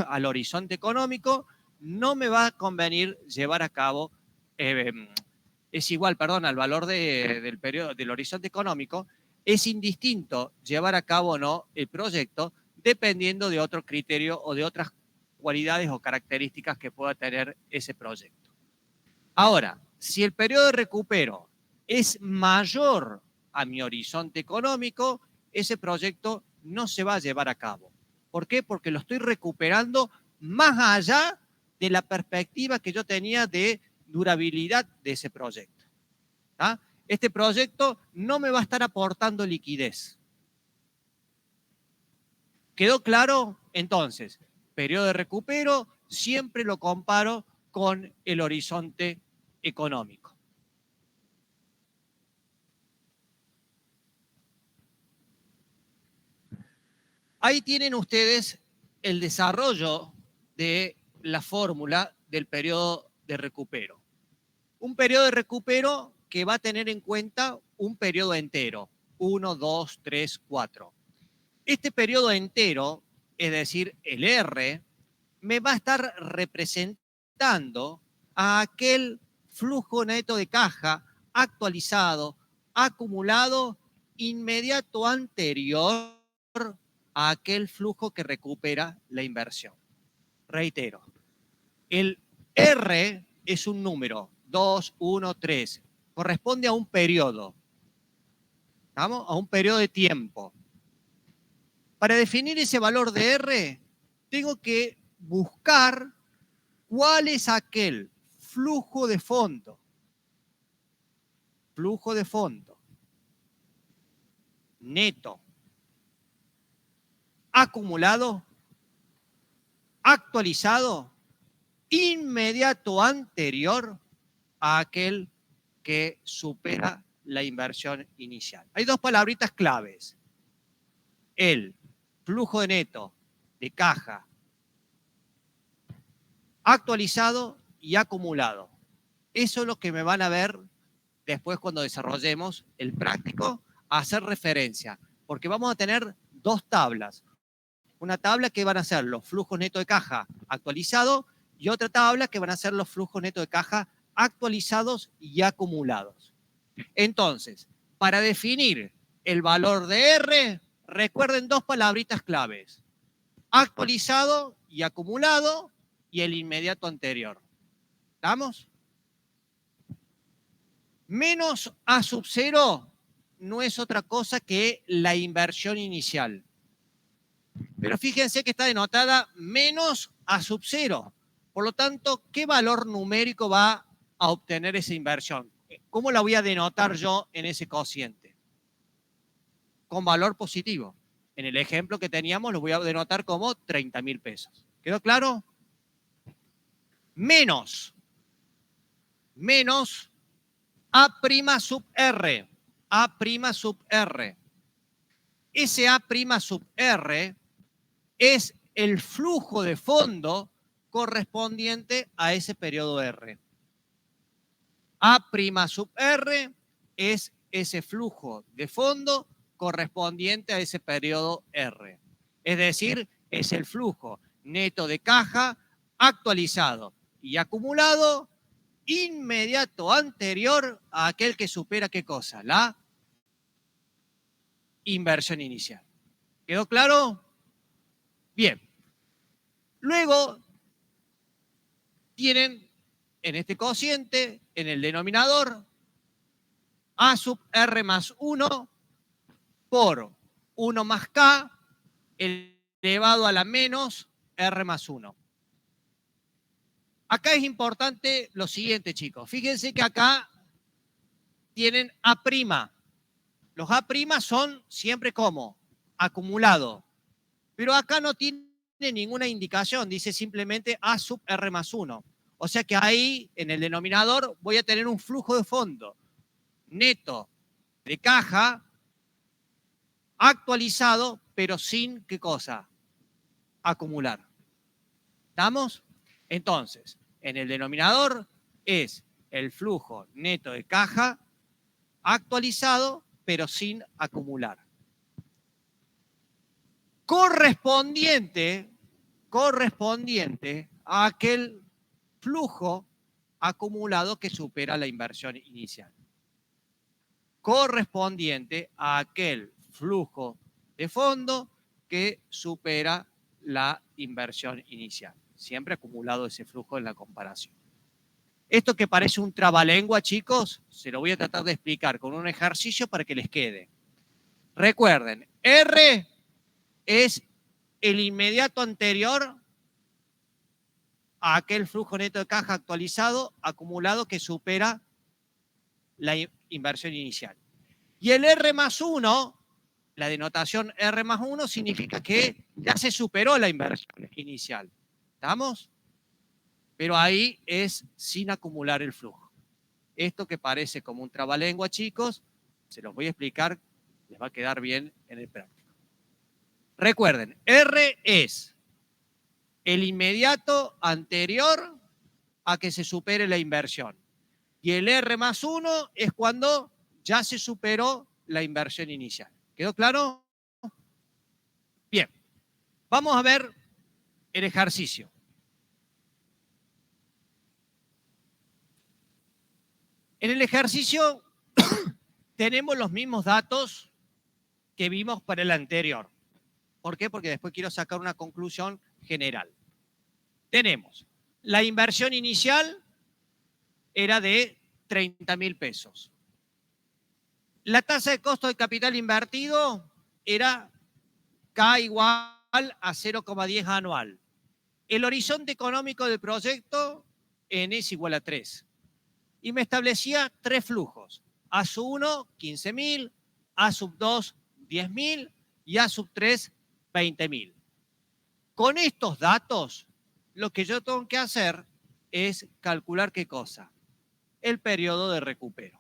al horizonte económico, no me va a convenir llevar a cabo, es igual, perdón, al valor del periodo del horizonte económico, es indistinto llevar a cabo o no el proyecto dependiendo de otro criterio o de otras cualidades o características que pueda tener ese proyecto. Ahora, si el periodo de recupero es mayor a mi horizonte económico, ese proyecto no se va a llevar a cabo. ¿Por qué? Porque lo estoy recuperando más allá de la perspectiva que yo tenía de durabilidad de ese proyecto. ¿Ah? Este proyecto no me va a estar aportando liquidez. ¿Quedó claro? Entonces, periodo de recupero siempre lo comparo con el horizonte económico. Ahí tienen ustedes el desarrollo de la fórmula del periodo de recupero. Un periodo de recupero que va a tener en cuenta un periodo entero, 1, 2, 3, 4. Este periodo entero, es decir, el R, me va a estar representando a aquel flujo neto de caja actualizado, acumulado, inmediato anterior a aquel flujo que recupera la inversión. Reitero, el R es un número, 2, 1, 3, corresponde a un periodo, ¿estamos? A un periodo de tiempo. Para definir ese valor de R, tengo que buscar cuál es aquel flujo de fondo neto, acumulado, actualizado, inmediato anterior a aquel que supera la inversión inicial. Hay dos palabritas claves. El flujo de neto de caja actualizado y acumulado. Eso es lo que me van a ver después cuando desarrollemos el práctico, a hacer referencia, porque vamos a tener dos tablas. Una tabla que van a ser los flujos netos de caja actualizados y otra tabla que van a ser los flujos netos de caja actualizados y acumulados. Entonces, para definir el valor de R, recuerden dos palabritas claves. Actualizado y acumulado y el inmediato anterior. ¿Estamos? Menos A sub 0 no es otra cosa que la inversión inicial. Pero fíjense que está denotada menos A sub 0. Por lo tanto, ¿qué valor numérico va a obtener esa inversión? ¿Cómo la voy a denotar yo en ese cociente? Con valor positivo. En el ejemplo que teníamos lo voy a denotar como 30.000 pesos. ¿Quedó claro? Menos A' sub R. A' sub R. Ese A' sub R es el flujo de fondo correspondiente a ese periodo R. A' sub R es ese flujo de fondo correspondiente a ese periodo R. Es decir, es el flujo neto de caja actualizado y acumulado inmediato anterior a aquel que supera ¿qué cosa? La inversión inicial. ¿Quedó claro? Bien. Luego tienen en este cociente, en el denominador, A sub R más 1 por 1 más K elevado a la menos R más 1. Acá es importante lo siguiente, chicos. Fíjense que acá tienen A'. Los A' son siempre como acumulado. Pero acá no tiene ninguna indicación. Dice simplemente A sub R más 1. O sea que ahí, en el denominador, voy a tener un flujo de fondo neto de caja actualizado, pero sin, ¿qué cosa? Acumular. ¿Estamos? Entonces, en el denominador es el flujo neto de caja actualizado, pero sin acumular. Correspondiente a aquel flujo acumulado que supera la inversión inicial. Correspondiente a aquel flujo de fondo que supera la inversión inicial. Siempre acumulado ese flujo en la comparación. Esto que parece un trabalengua, chicos, se lo voy a tratar de explicar con un ejercicio para que les quede. Recuerden, R es el inmediato anterior a aquel flujo neto de caja actualizado, acumulado, que supera la inversión inicial. Y el R más 1, la denotación R más 1, significa que ya se superó la inversión inicial. ¿Estamos? Pero ahí es sin acumular el flujo. Esto que parece como un trabalengua, chicos, se los voy a explicar, les va a quedar bien en el práctico. Recuerden, R es el inmediato anterior a que se supere la inversión. Y el R más 1 es cuando ya se superó la inversión inicial. ¿Quedó claro? Bien. Vamos a ver el ejercicio. En el ejercicio tenemos los mismos datos que vimos para el anterior. ¿Por qué? Porque después quiero sacar una conclusión general. Tenemos la inversión inicial era de 30.000 pesos. La tasa de costo de capital invertido era K igual a 0,10 anual. El horizonte económico del proyecto N es igual a 3. Y me establecía 3 flujos. A sub 1, 15.000, A sub 2, 10.000 y A sub 3, 20.000. Con estos datos, lo que yo tengo que hacer es calcular ¿qué cosa? El periodo de recupero.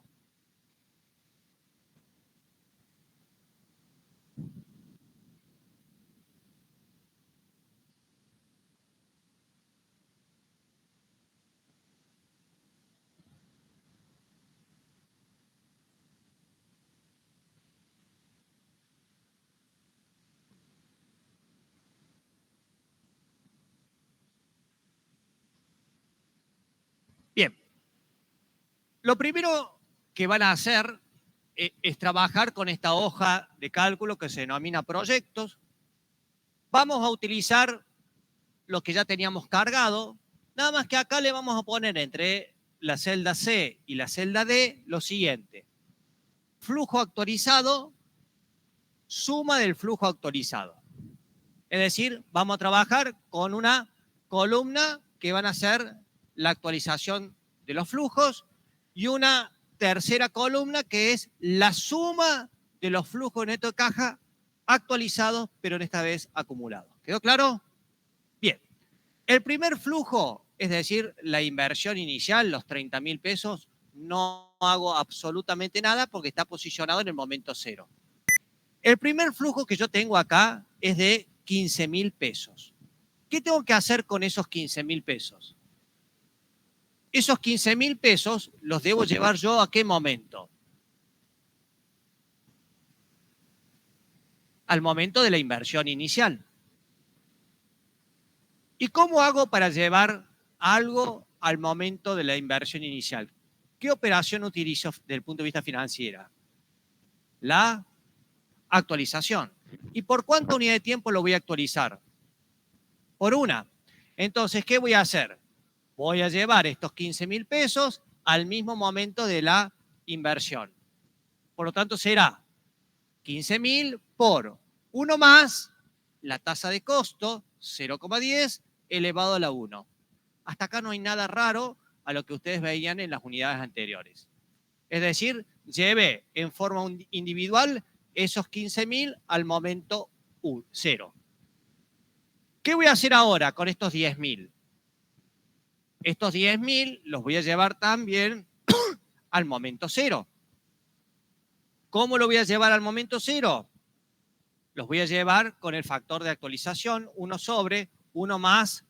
Lo primero que van a hacer es trabajar con esta hoja de cálculo que se denomina proyectos. Vamos a utilizar lo que ya teníamos cargado, nada más que acá le vamos a poner entre la celda C y la celda D lo siguiente. Flujo actualizado, suma del flujo actualizado. Es decir, vamos a trabajar con una columna que van a ser la actualización de los flujos y una tercera columna que es la suma de los flujos netos de caja actualizados, pero en esta vez acumulados. ¿Quedó claro? Bien. El primer flujo, es decir, la inversión inicial, los 30.000 pesos, no hago absolutamente nada porque está posicionado en el momento cero. El primer flujo que yo tengo acá es de 15.000 pesos. ¿Qué tengo que hacer con esos 15.000 pesos? Esos 15.000 pesos los debo llevar yo ¿a qué momento? Al momento de la inversión inicial. ¿Y cómo hago para llevar algo al momento de la inversión inicial? ¿Qué operación utilizo desde el punto de vista financiero? La actualización. ¿Y por cuánta unidad de tiempo lo voy a actualizar? Por una. Entonces, ¿qué voy a hacer? Voy a llevar estos 15.000 pesos al mismo momento de la inversión. Por lo tanto, será 15.000 por 1 más la tasa de costo, 0,10, elevado a la 1. Hasta acá no hay nada raro a lo que ustedes veían en las unidades anteriores. Es decir, llevé en forma individual esos 15.000 al momento 0. ¿Qué voy a hacer ahora con estos 10.000? Estos 10.000 los voy a llevar también al momento 0. ¿Cómo lo voy a llevar al momento 0? Los voy a llevar con el factor de actualización, 1 sobre 1 más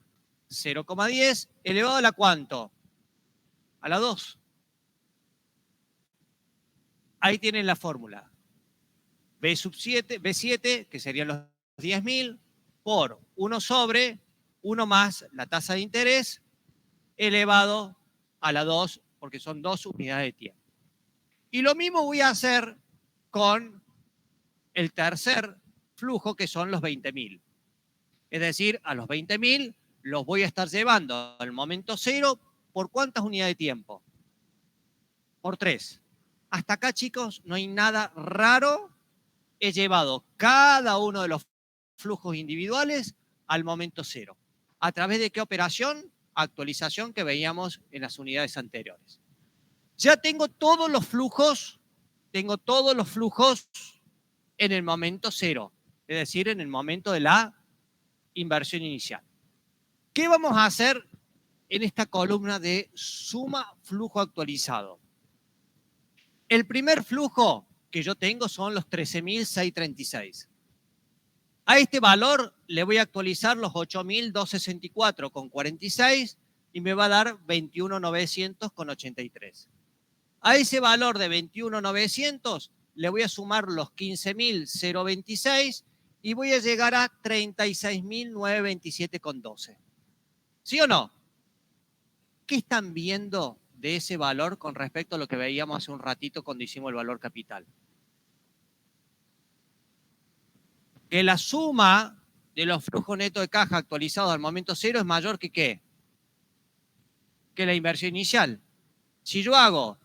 0,10, elevado a la ¿cuánto? A la 2. Ahí tienen la fórmula. B7, que serían los 10.000, por 1 sobre 1 más la tasa de interés, elevado a la 2, porque son 2 unidades de tiempo. Y lo mismo voy a hacer con el tercer flujo, que son los 20.000. Es decir, a los 20.000 los voy a estar llevando al momento 0, ¿por cuántas unidades de tiempo? Por 3. Hasta acá, chicos, no hay nada raro. He llevado cada uno de los flujos individuales al momento 0. ¿A través de qué operación? Actualización que veíamos en las unidades anteriores. Ya tengo todos los flujos en el momento 0, es decir, en el momento de la inversión inicial. ¿Qué vamos a hacer en esta columna de suma flujo actualizado? El primer flujo que yo tengo son los 13.636. A este valor le voy a actualizar los 8.264,46 y me va a dar 21.900,83. A ese valor de 21.900 le voy a sumar los 15.026 y voy a llegar a 36.927,12. ¿Sí o no? ¿Qué están viendo de ese valor con respecto a lo que veíamos hace un ratito cuando hicimos el valor capital? Que la suma de los flujos netos de caja actualizados al momento 0 es mayor que ¿qué? Que la inversión inicial. Si yo hago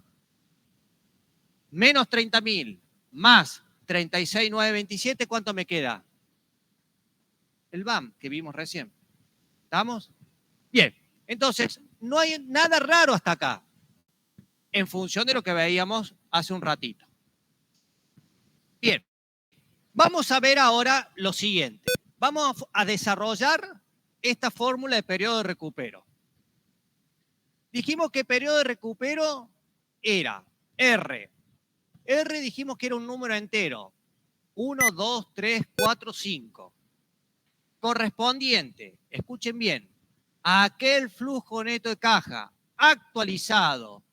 menos 30.000 más 36.927, ¿cuánto me queda? El BAM que vimos recién. ¿Estamos? Bien, entonces no hay nada raro hasta acá, en función de lo que veíamos hace un ratito. Bien, vamos a ver ahora lo siguiente. Vamos a desarrollar esta fórmula de periodo de recupero. Dijimos que periodo de recupero era R. R dijimos que era un número entero. 1, 2, 3, 4, 5. Correspondiente, escuchen bien, a aquel flujo neto de caja actualizado,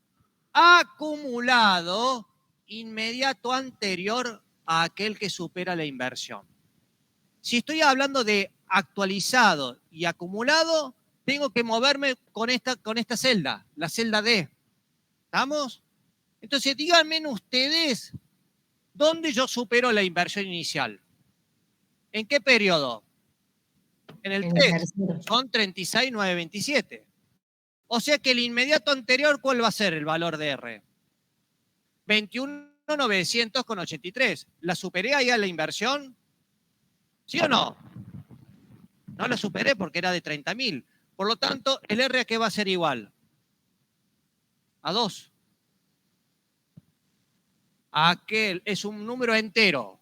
acumulado, inmediato anterior a aquel que supera la inversión. Si estoy hablando de actualizado y acumulado, tengo que moverme con esta celda, la celda D. ¿Estamos? Entonces, díganme ustedes, ¿dónde yo supero la inversión inicial? ¿En qué periodo? En el En el 3. tercero. Son 36,927. O sea que el inmediato anterior, ¿cuál va a ser el valor de R? 21,900,83. ¿La superé ahí a la inversión? ¿Sí o no? No la superé porque era de 30.000. Por lo tanto, ¿el R a qué va a ser igual? A 2. Aquel es un número entero.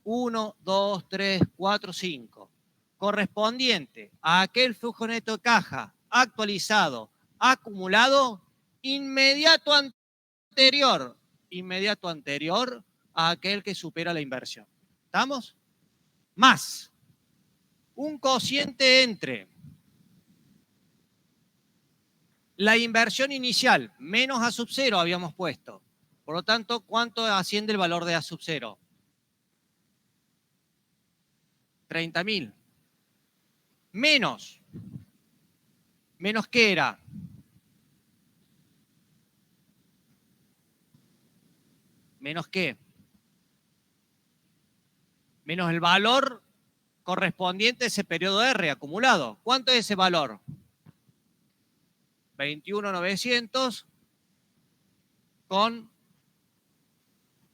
1, 2, 3, 4, 5. Correspondiente a aquel flujo neto de caja actualizado, acumulado, inmediato anterior a aquel que supera la inversión. ¿Estamos? Más un cociente entre la inversión inicial menos A sub 0 habíamos puesto. Por lo tanto, ¿cuánto asciende el valor de A sub 0? 30.000. Menos. ¿Menos qué era? ¿Menos qué? Menos el valor correspondiente a ese periodo R acumulado. ¿Cuánto es ese valor? 21,900 con,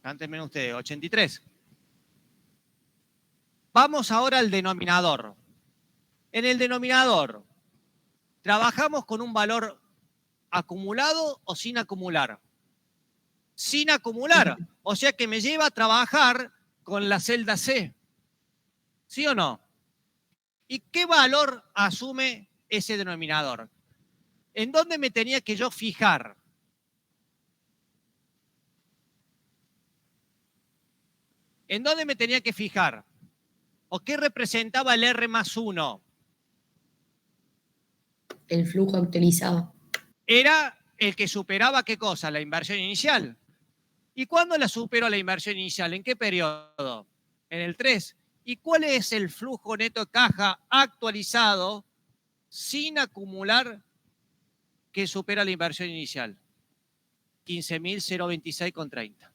cántenme ustedes, 83. Vamos ahora al denominador. En el denominador, ¿trabajamos con un valor acumulado o sin acumular? Sin acumular. O sea que me lleva a trabajar con la celda C. ¿Sí o no? ¿Y qué valor asume ese denominador? ¿En dónde me tenía que yo fijar? ¿En dónde me tenía que fijar? ¿O qué representaba el R más 1? El flujo actualizado. Era el que superaba ¿qué cosa? La inversión inicial. ¿Y cuándo la superó la inversión inicial? ¿En qué periodo? En el 3. ¿Y cuál es el flujo neto de caja actualizado sin acumular que supera la inversión inicial? 15.026,30.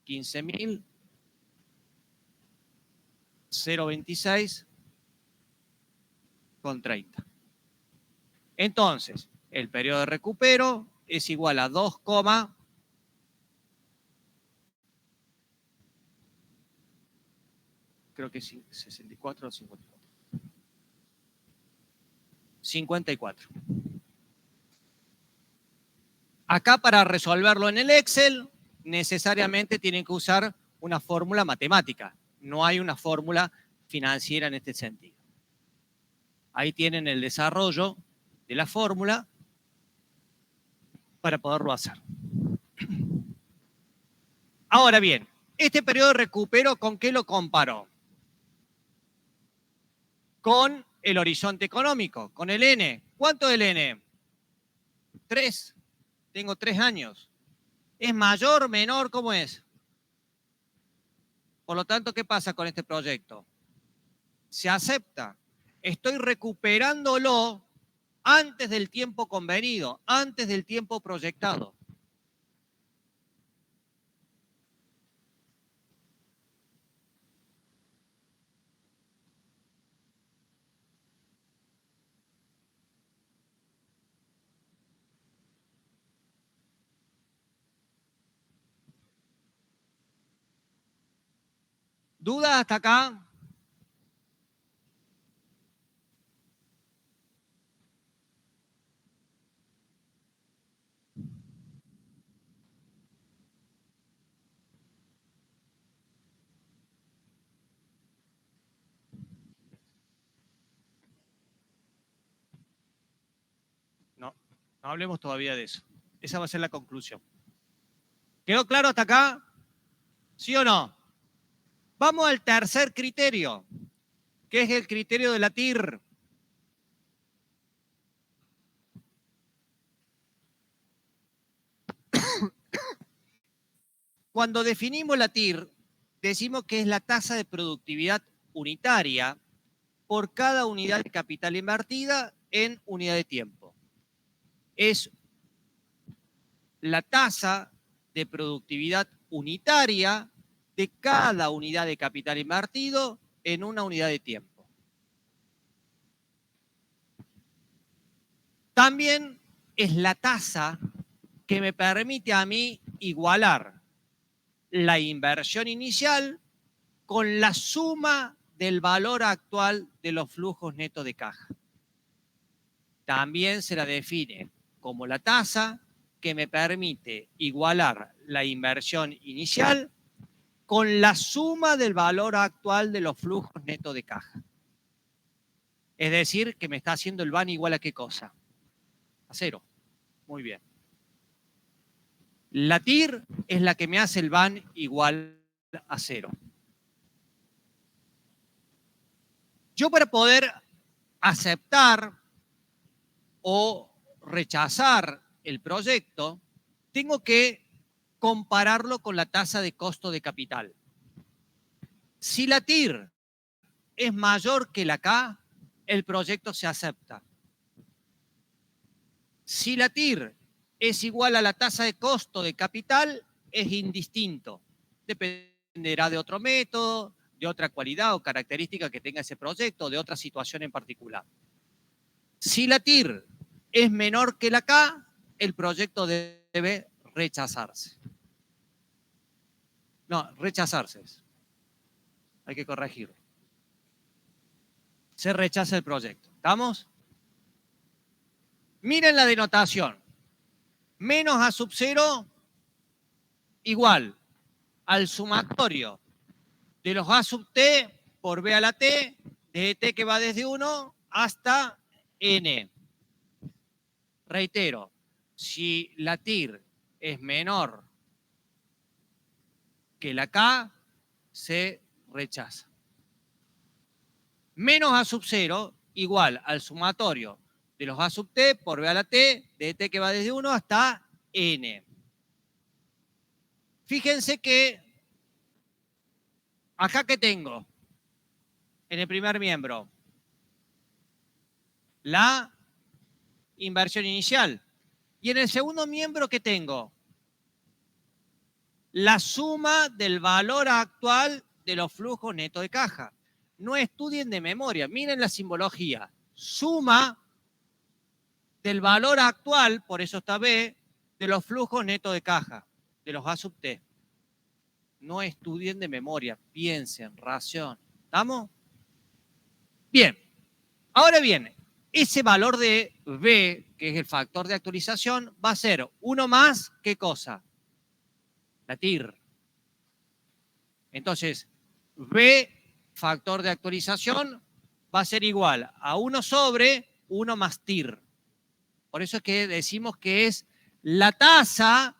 15.026,30. Entonces, el periodo de recupero es igual a 2, creo que es 64 o 54. 54. Acá para resolverlo en el Excel, necesariamente tienen que usar una fórmula matemática. No hay una fórmula financiera en este sentido. Ahí tienen el desarrollo de la fórmula para poderlo hacer. Ahora bien, este periodo de recupero, ¿con qué lo comparo? Con el horizonte económico, con el N. ¿Cuánto es el N? 3. Tengo 3 años. ¿Es mayor, menor? ¿Cómo es? Por lo tanto, ¿qué pasa con este proyecto? Se acepta. Estoy recuperándolo antes del tiempo convenido, antes del tiempo proyectado. ¿Dudas hasta acá? No, no hablemos todavía de eso. Esa va a ser la conclusión. ¿Quedó claro hasta acá? ¿Sí o no? Vamos al tercer criterio, que es el criterio de la TIR. Cuando definimos la TIR, decimos que es la tasa de productividad unitaria por cada unidad de capital invertida en unidad de tiempo. Es la tasa de productividad unitaria de cada unidad de capital invertido en una unidad de tiempo. También es la tasa que me permite a mí igualar la inversión inicial con la suma del valor actual de los flujos netos de caja. También se la define como la tasa que me permite igualar la inversión inicial con la suma del valor actual de los flujos netos de caja. Es decir, que me está haciendo el VAN igual a ¿qué cosa? A cero. Muy bien. La TIR es la que me hace el VAN igual a cero. Yo para poder aceptar o rechazar el proyecto, tengo que compararlo con la tasa de costo de capital. Si la TIR es mayor que la K, el proyecto se acepta. Si la TIR es igual a la tasa de costo de capital, es indistinto. Dependerá de otro método, de otra cualidad o característica que tenga ese proyecto, de otra situación en particular. Si la TIR es menor que la K, el proyecto debe rechazarse. No, rechazarse. Hay que corregirlo. Se rechaza el proyecto. ¿Estamos? Miren la denotación. Menos A sub 0 igual al sumatorio de los A sub t por B a la t, de t que va desde 1 hasta n. Reitero, si la TIR es menor que la K, se rechaza. Menos A sub 0 igual al sumatorio de los A sub t por B a la t, de t que va desde 1 hasta n. Fíjense que acá que tengo en el primer miembro la inversión inicial. Y en el segundo miembro que tengo la suma del valor actual de los flujos netos de caja. No estudien de memoria, miren la simbología. Suma del valor actual, por eso está B, de los flujos netos de caja, de los A sub T. No estudien de memoria, piensen, ración. ¿Estamos? Bien. Ahora bien, ese valor de B, que es el factor de actualización, va a ser uno más, ¿qué cosa? La TIR. Entonces, B, factor de actualización, va a ser igual a 1 sobre 1 más TIR. Por eso es que decimos que es la tasa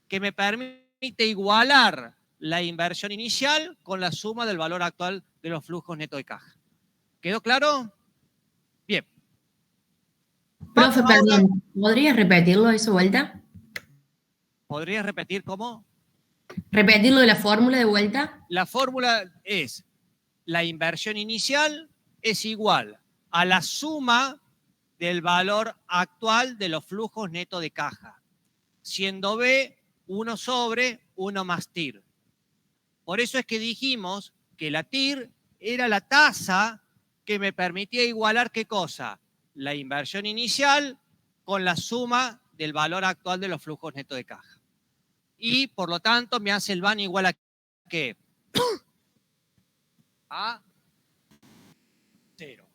que me permite igualar la inversión inicial con la suma del valor actual de los flujos netos de caja. ¿Quedó claro? Bien. Profe, perdón, ¿podrías repetirlo eso vuelta? ¿Podrías repetir cómo? ¿Repetirlo de la fórmula de vuelta? La fórmula es la inversión inicial es igual a la suma del valor actual de los flujos netos de caja, siendo B 1 sobre 1 más TIR. Por eso es que dijimos que la TIR era la tasa que me permitía igualar ¿qué cosa? La inversión inicial con la suma del valor actual de los flujos netos de caja. Y por lo tanto me hace el VAN igual a ¿qué? A 0.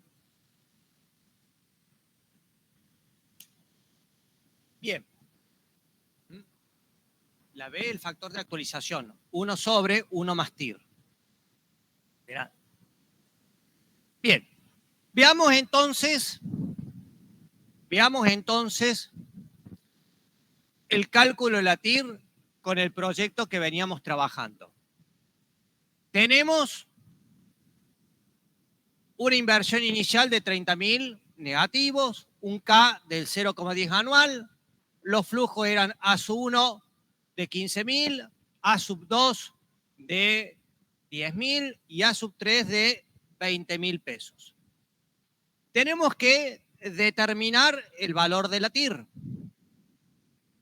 Bien. La B, el factor de actualización. 1 sobre 1 más TIR. Mirá. Bien. Veamos entonces el cálculo de la TIR con el proyecto que veníamos trabajando. Tenemos una inversión inicial de 30.000 negativos, un K del 0,10 anual, los flujos eran A sub 1 de 15.000, A sub 2 de 10.000 y A sub 3 de 20.000 pesos. Tenemos que determinar el valor de la TIR.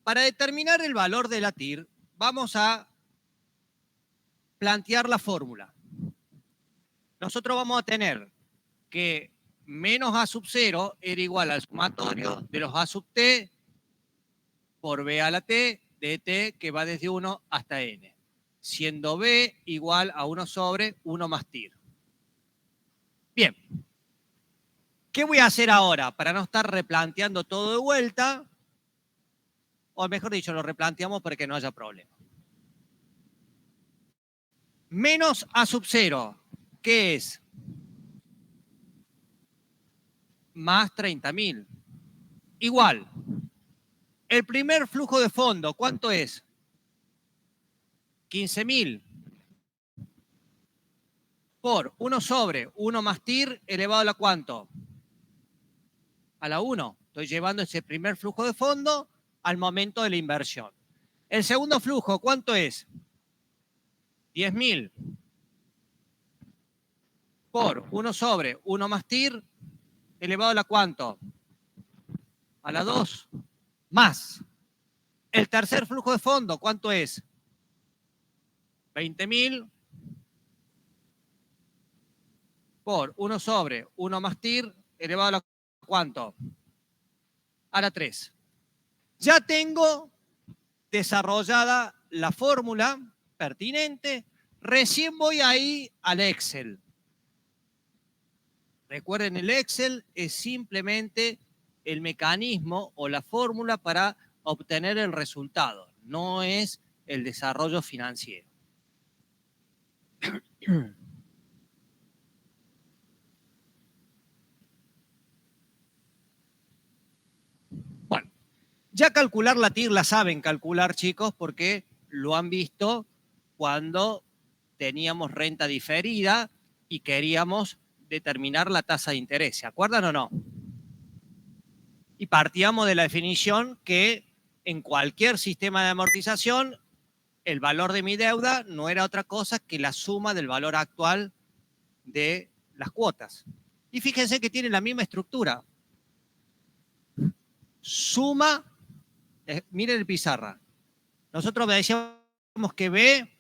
Para determinar el valor de la TIR, vamos a plantear la fórmula. Nosotros vamos a tener que menos A sub 0 era igual al sumatorio de los A sub t por B a la t de t que va desde 1 hasta n, siendo B igual a 1 sobre 1 más TIR. Bien. ¿Qué voy a hacer ahora para no estar replanteando todo de vuelta? O mejor dicho, lo replanteamos para que no haya problema. Menos A sub 0, ¿qué es? Más 30.000. Igual. El primer flujo de fondo, ¿cuánto es? 15.000. Por 1 sobre 1 más TIR elevado a la ¿cuánto? A la 1. Estoy llevando ese primer flujo de fondo al momento de la inversión. El segundo flujo, ¿cuánto es? 10.000 por 1 sobre 1 más TIR elevado a la ¿cuánto? A la 2 más. El tercer flujo de fondo, ¿cuánto es? 20.000 por 1 sobre 1 más TIR elevado a la ¿cuánto? A la 3. Ya tengo desarrollada la fórmula pertinente. Recién voy ahí al Excel. Recuerden, el Excel es simplemente el mecanismo o la fórmula para obtener el resultado. No es el desarrollo financiero. Bueno, ya calcular la TIR la saben calcular, chicos, porque lo han visto cuando teníamos renta diferida y queríamos determinar la tasa de interés. ¿Se acuerdan o no? Y partíamos de la definición que en cualquier sistema de amortización el valor de mi deuda no era otra cosa que la suma del valor actual de las cuotas. Y fíjense que tiene la misma estructura. Suma, miren el pizarra. Nosotros decíamos que B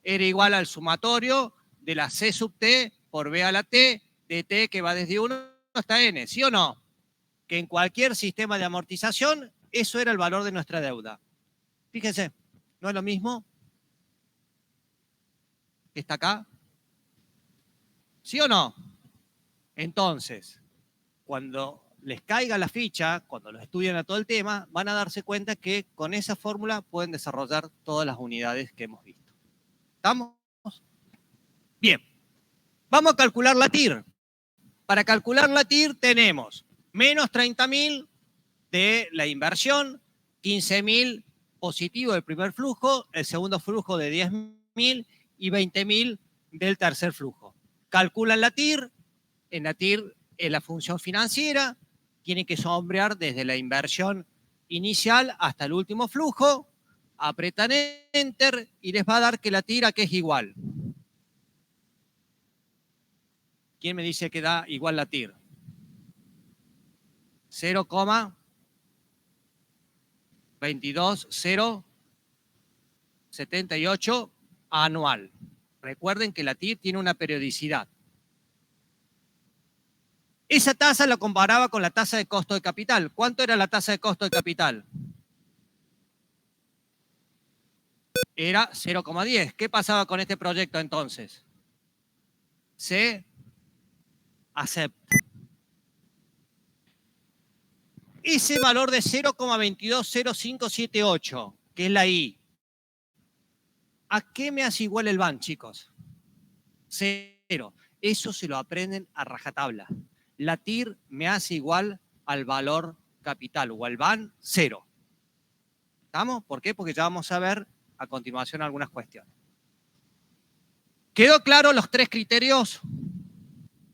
era igual al sumatorio de la C sub t por B a la t de t que va desde 1 hasta n, ¿sí o no? Que en cualquier sistema de amortización eso era el valor de nuestra deuda. Fíjense, ¿no es lo mismo que está acá? ¿Sí o no? Entonces, cuando les caiga la ficha, cuando lo estudien a todo el tema, van a darse cuenta que con esa fórmula pueden desarrollar todas las unidades que hemos visto. ¿Estamos? Bien. Vamos a calcular la TIR. Para calcular la TIR tenemos menos 30.000 de la inversión, 15.000 positivo del primer flujo, el segundo flujo de 10.000 y 20.000 del tercer flujo. Calculan la TIR. En la TIR, en la función financiera, tienen que sombrear desde la inversión inicial hasta el último flujo, apretan Enter y les va a dar que la TIR a qué es igual. ¿Quién me dice que da igual la TIR? 0,22078 anual. Recuerden que la TIR tiene una periodicidad. Esa tasa la comparaba con la tasa de costo de capital. ¿Cuánto era la tasa de costo de capital? Era 0,10. ¿Qué pasaba con este proyecto entonces? Se acepta. Ese valor de 0,220578, que es la I, ¿a qué me hace igual el BAN, chicos? 0. Eso se lo aprenden a rajatabla. La TIR me hace igual al valor capital o al BAN 0. ¿Estamos? ¿Por qué? Porque ya vamos a ver a continuación algunas cuestiones. ¿Quedó claro los tres criterios?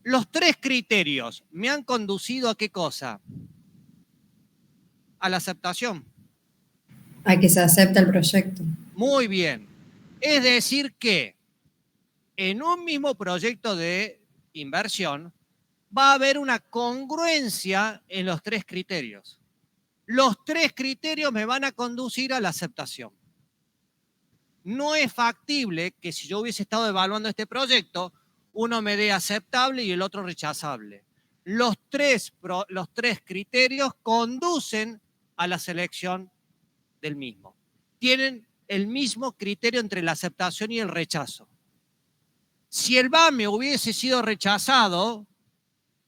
Los tres criterios me han conducido a qué cosa? A la aceptación. A que se acepta el proyecto. Muy bien. Es decir que en un mismo proyecto de inversión va a haber una congruencia en los tres criterios. Los 3 criterios me van a conducir a la aceptación. No es factible que si yo hubiese estado evaluando este proyecto, uno me dé aceptable y el otro rechazable. Los tres criterios conducen a la selección del mismo. Tienen el mismo criterio entre la aceptación y el rechazo. Si el BAME hubiese sido rechazado,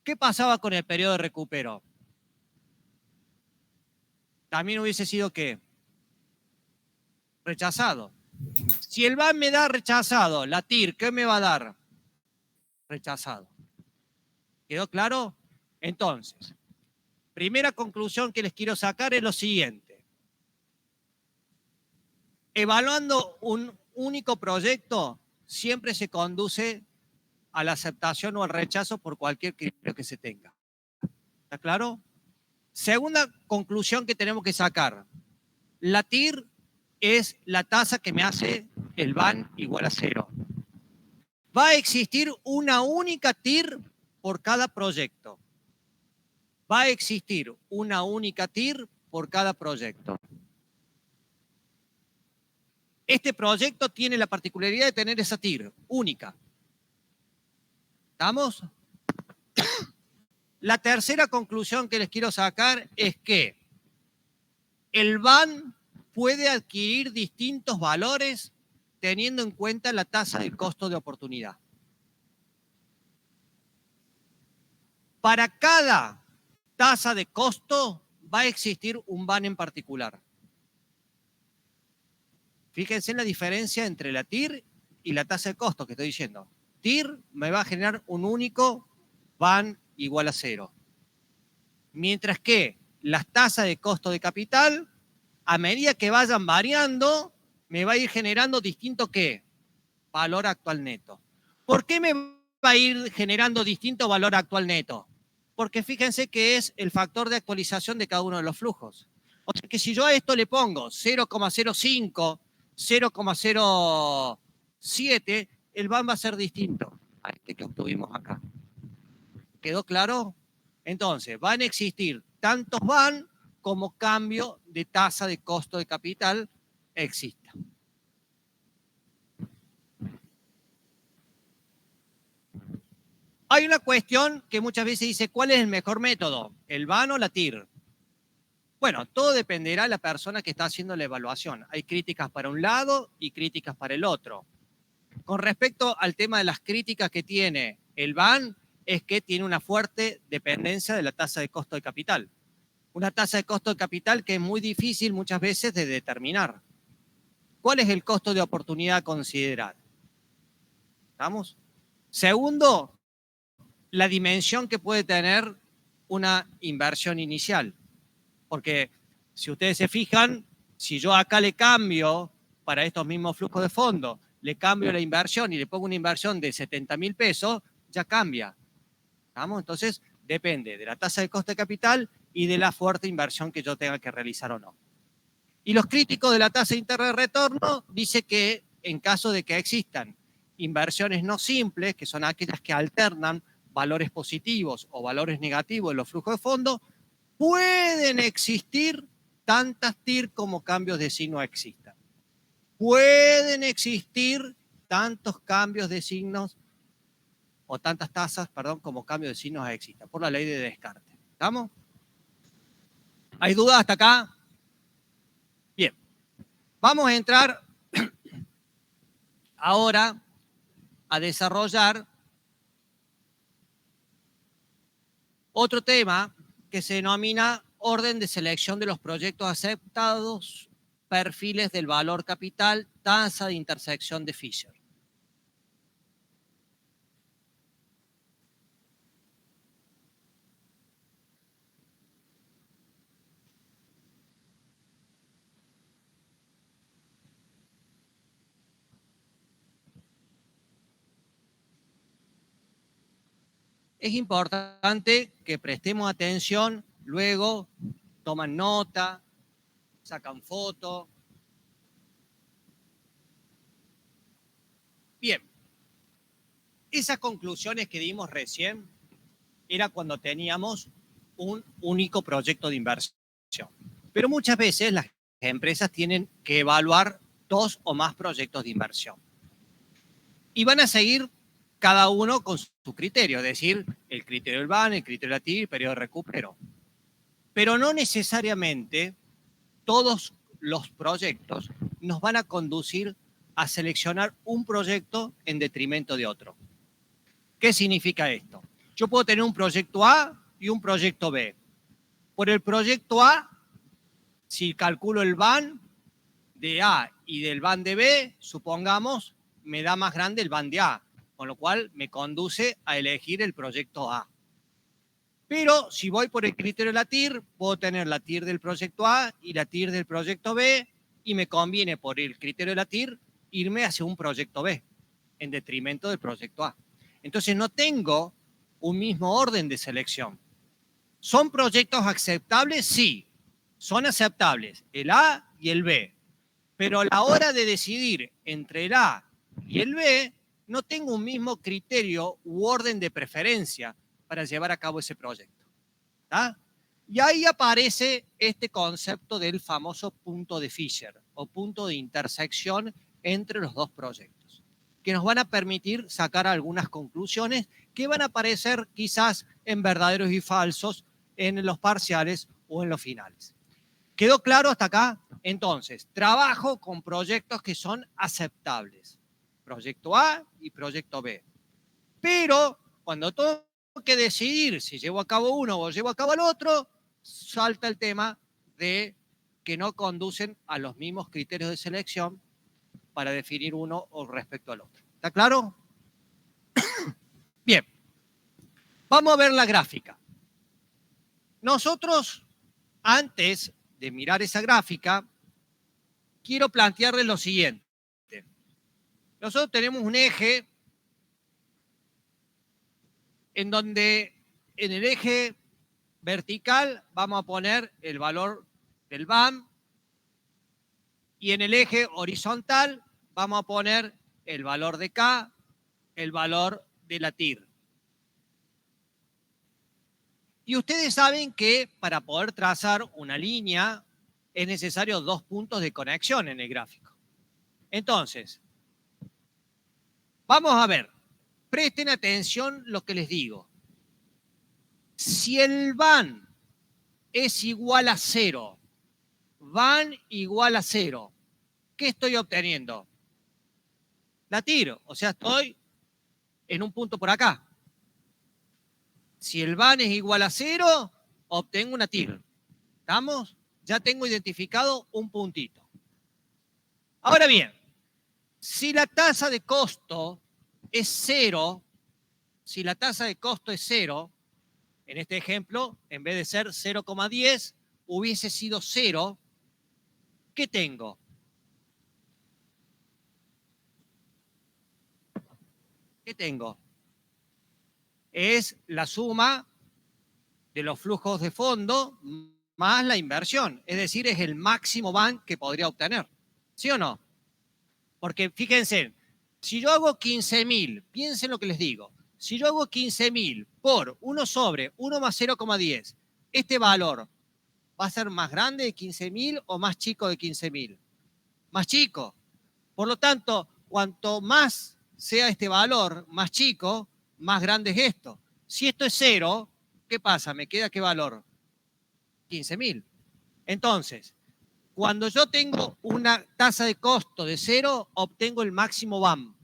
¿qué pasaba con el periodo de recupero? También hubiese sido ¿qué? Rechazado. Si el BAM me da rechazado, la TIR, ¿qué me va a dar? Rechazado. ¿Quedó claro? Entonces, primera conclusión que les quiero sacar es lo siguiente. Evaluando un único proyecto, siempre se conduce a la aceptación o al rechazo por cualquier criterio que se tenga. ¿Está claro? Segunda conclusión que tenemos que sacar. La TIR es la tasa que me hace el BAN igual a 0. Va a existir una única TIR por cada proyecto. Va a existir una única TIR por cada proyecto. Este proyecto tiene la particularidad de tener esa TIR única. ¿Estamos? La tercera conclusión que les quiero sacar es que el BAN puede adquirir distintos valores teniendo en cuenta la tasa de costo de oportunidad. Para cada tasa de costo va a existir un BAN en particular. Fíjense en la diferencia entre la TIR y la tasa de costo que estoy diciendo. TIR me va a generar un único BAN igual a 0. Mientras que las tasas de costo de capital, a medida que vayan variando, me va a ir generando distinto ¿qué? Valor actual neto. ¿Por qué me va a ir generando distinto valor actual neto? Porque fíjense que es el factor de actualización de cada uno de los flujos. O sea que si yo a esto le pongo 0,05, 0,07, el BAN va a ser distinto a este que obtuvimos acá. ¿Quedó claro? Entonces, van a existir tantos BAN como cambio de tasa de costo de capital exista. Hay una cuestión que muchas veces dice, ¿cuál es el mejor método? ¿El BAN o la TIR? Bueno, todo dependerá de la persona que está haciendo la evaluación. Hay críticas para un lado y críticas para el otro. Con respecto al tema de las críticas que tiene el BAN, es que tiene una fuerte dependencia de la tasa de costo de capital. Una tasa de costo de capital que es muy difícil muchas veces de determinar. ¿Cuál es el costo de oportunidad a considerar? ¿Estamos? Segundo, la dimensión que puede tener una inversión inicial. Porque si ustedes se fijan, si yo acá le cambio para estos mismos flujos de fondo, le cambio la inversión y le pongo una inversión de 70.000 pesos, ya cambia. ¿Estamos? Entonces, depende de la tasa de costo de capital y de la fuerte inversión que yo tenga que realizar o no. Y los críticos de la tasa interna de retorno dicen que en caso de que existan inversiones no simples, que son aquellas que alternan valores positivos o valores negativos en los flujos de fondo, pueden existir tantas TIR como cambios de signo existan. Pueden existir tantos cambios de signos o tantas tasas, perdón, como cambios de signos existan, por la ley de Descartes. ¿Estamos? ¿Hay dudas hasta acá? Bien. Vamos a entrar ahora a desarrollar otro tema que se denomina orden de selección de los proyectos aceptados, perfiles del valor capital, tasa de intersección de Fisher. Es importante que prestemos atención, luego toman nota, sacan foto. Bien, esas conclusiones que dimos recién era cuando teníamos un único proyecto de inversión. Pero muchas veces las empresas tienen que evaluar 2 o más proyectos de inversión. Y van a seguir cada uno con su criterio, es decir, el criterio del BAN, el criterio de la TIR, el periodo de recupero. Pero no necesariamente todos los proyectos nos van a conducir a seleccionar un proyecto en detrimento de otro. ¿Qué significa esto? Yo puedo tener un proyecto A y un proyecto B. Por el proyecto A, si calculo el BAN de A y del BAN de B, supongamos, me da más grande el BAN de A, con lo cual me conduce a elegir el proyecto A. Pero si voy por el criterio de la TIR, puedo tener la TIR del proyecto A y la TIR del proyecto B, y me conviene por el criterio de la TIR irme hacia un proyecto B, en detrimento del proyecto A. Entonces no tengo un mismo orden de selección. ¿Son proyectos aceptables? Sí, son aceptables, el A y el B. Pero a la hora de decidir entre el A y el B, no tengo un mismo criterio u orden de preferencia para llevar a cabo ese proyecto. ¿Tá? Y ahí aparece este concepto del famoso punto de Fisher o punto de intersección entre los dos proyectos, que nos van a permitir sacar algunas conclusiones que van a aparecer quizás en verdaderos y falsos en los parciales o en los finales. ¿Quedó claro hasta acá? Entonces, trabajo con proyectos que son aceptables. Proyecto A y proyecto B. Pero cuando tengo que decidir si llevo a cabo uno o llevo a cabo el otro, salta el tema de que no conducen a los mismos criterios de selección para definir uno o respecto al otro. ¿Está claro? Bien. Vamos a ver la gráfica. Nosotros, antes de mirar esa gráfica, quiero plantearles lo siguiente. Nosotros tenemos un eje en donde en el eje vertical vamos a poner el valor del BAM y en el eje horizontal vamos a poner el valor de K, el valor de la TIR. Y ustedes saben que para poder trazar una línea es necesario 2 puntos de conexión en el gráfico. Entonces, vamos a ver, presten atención lo que les digo. Si el BAN es igual a 0, BAN igual a 0, ¿qué estoy obteniendo? La TIR, o sea, estoy en un punto por acá. Si el BAN es igual a 0, obtengo una TIR. ¿Estamos? Ya tengo identificado un puntito. Ahora bien, si la tasa de costo es 0, si la tasa de costo es 0, en este ejemplo, en vez de ser 0,10, hubiese sido 0, ¿qué tengo? ¿Qué tengo? Es la suma de los flujos de fondo más la inversión. Es decir, es el máximo BAN que podría obtener. ¿Sí o no? Porque fíjense, si yo hago 15.000, piensen lo que les digo. Si yo hago 15.000 por 1 sobre 1 más 0,10, ¿este valor va a ser más grande de 15.000 o más chico de 15.000? Más chico. Por lo tanto, cuanto más sea este valor más chico, más grande es esto. Si esto es 0, ¿qué pasa? ¿Me queda qué valor? 15.000. Entonces, cuando yo tengo una tasa de costo de 0, obtengo el máximo BAM.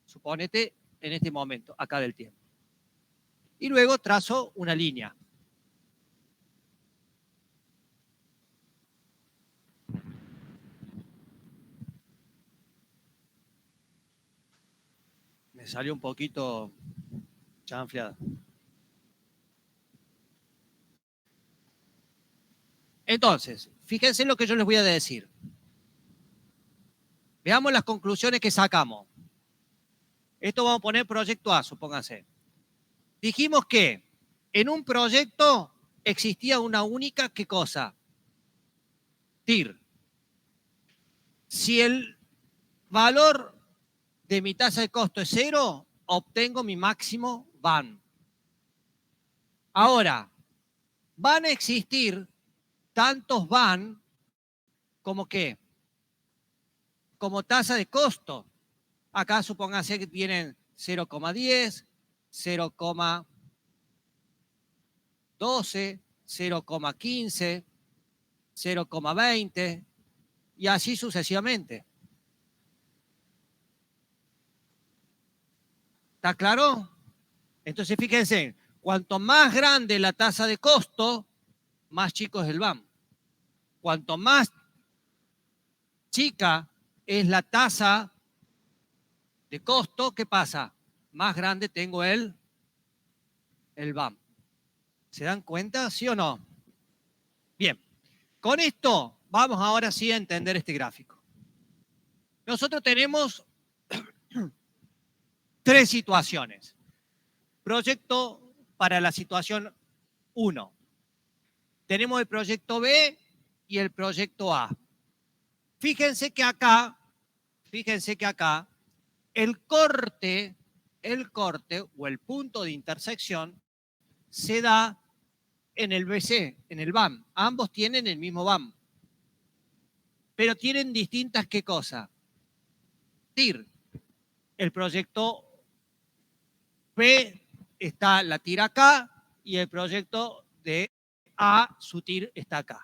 Suponete en este momento, acá del tiempo. Y luego trazo una línea. Me salió un poquito chanfleada. Entonces, fíjense lo que yo les voy a decir. Veamos las conclusiones que sacamos. Esto vamos a poner proyecto A, supónganse. Dijimos que en un proyecto existía una única, ¿qué cosa? TIR. Si el valor de mi tasa de costo es 0, obtengo mi máximo BAN. Ahora, van a existir tantos BAN ¿Cómo qué? Como tasa de costo. Acá supóngase que tienen 0,10, 0,12, 0,15, 0,20 y así sucesivamente. ¿Está claro? Entonces fíjense, cuanto más grande la tasa de costo, más chico es el BAM. Cuanto más chica es la tasa de costo, ¿qué pasa? Más grande tengo el BAM. ¿Se dan cuenta? ¿Sí o no? Bien. Con esto vamos ahora sí a entender este gráfico. Nosotros tenemos tres situaciones. Proyecto para la situación 1. Tenemos el proyecto B y el proyecto A. Fíjense que acá, el corte o el punto de intersección se da en el BC, en el BAM. Ambos tienen el mismo BAM. Pero tienen distintas, ¿qué cosa? TIR. El proyecto B está la TIR acá y el proyecto de A, su TIR está acá.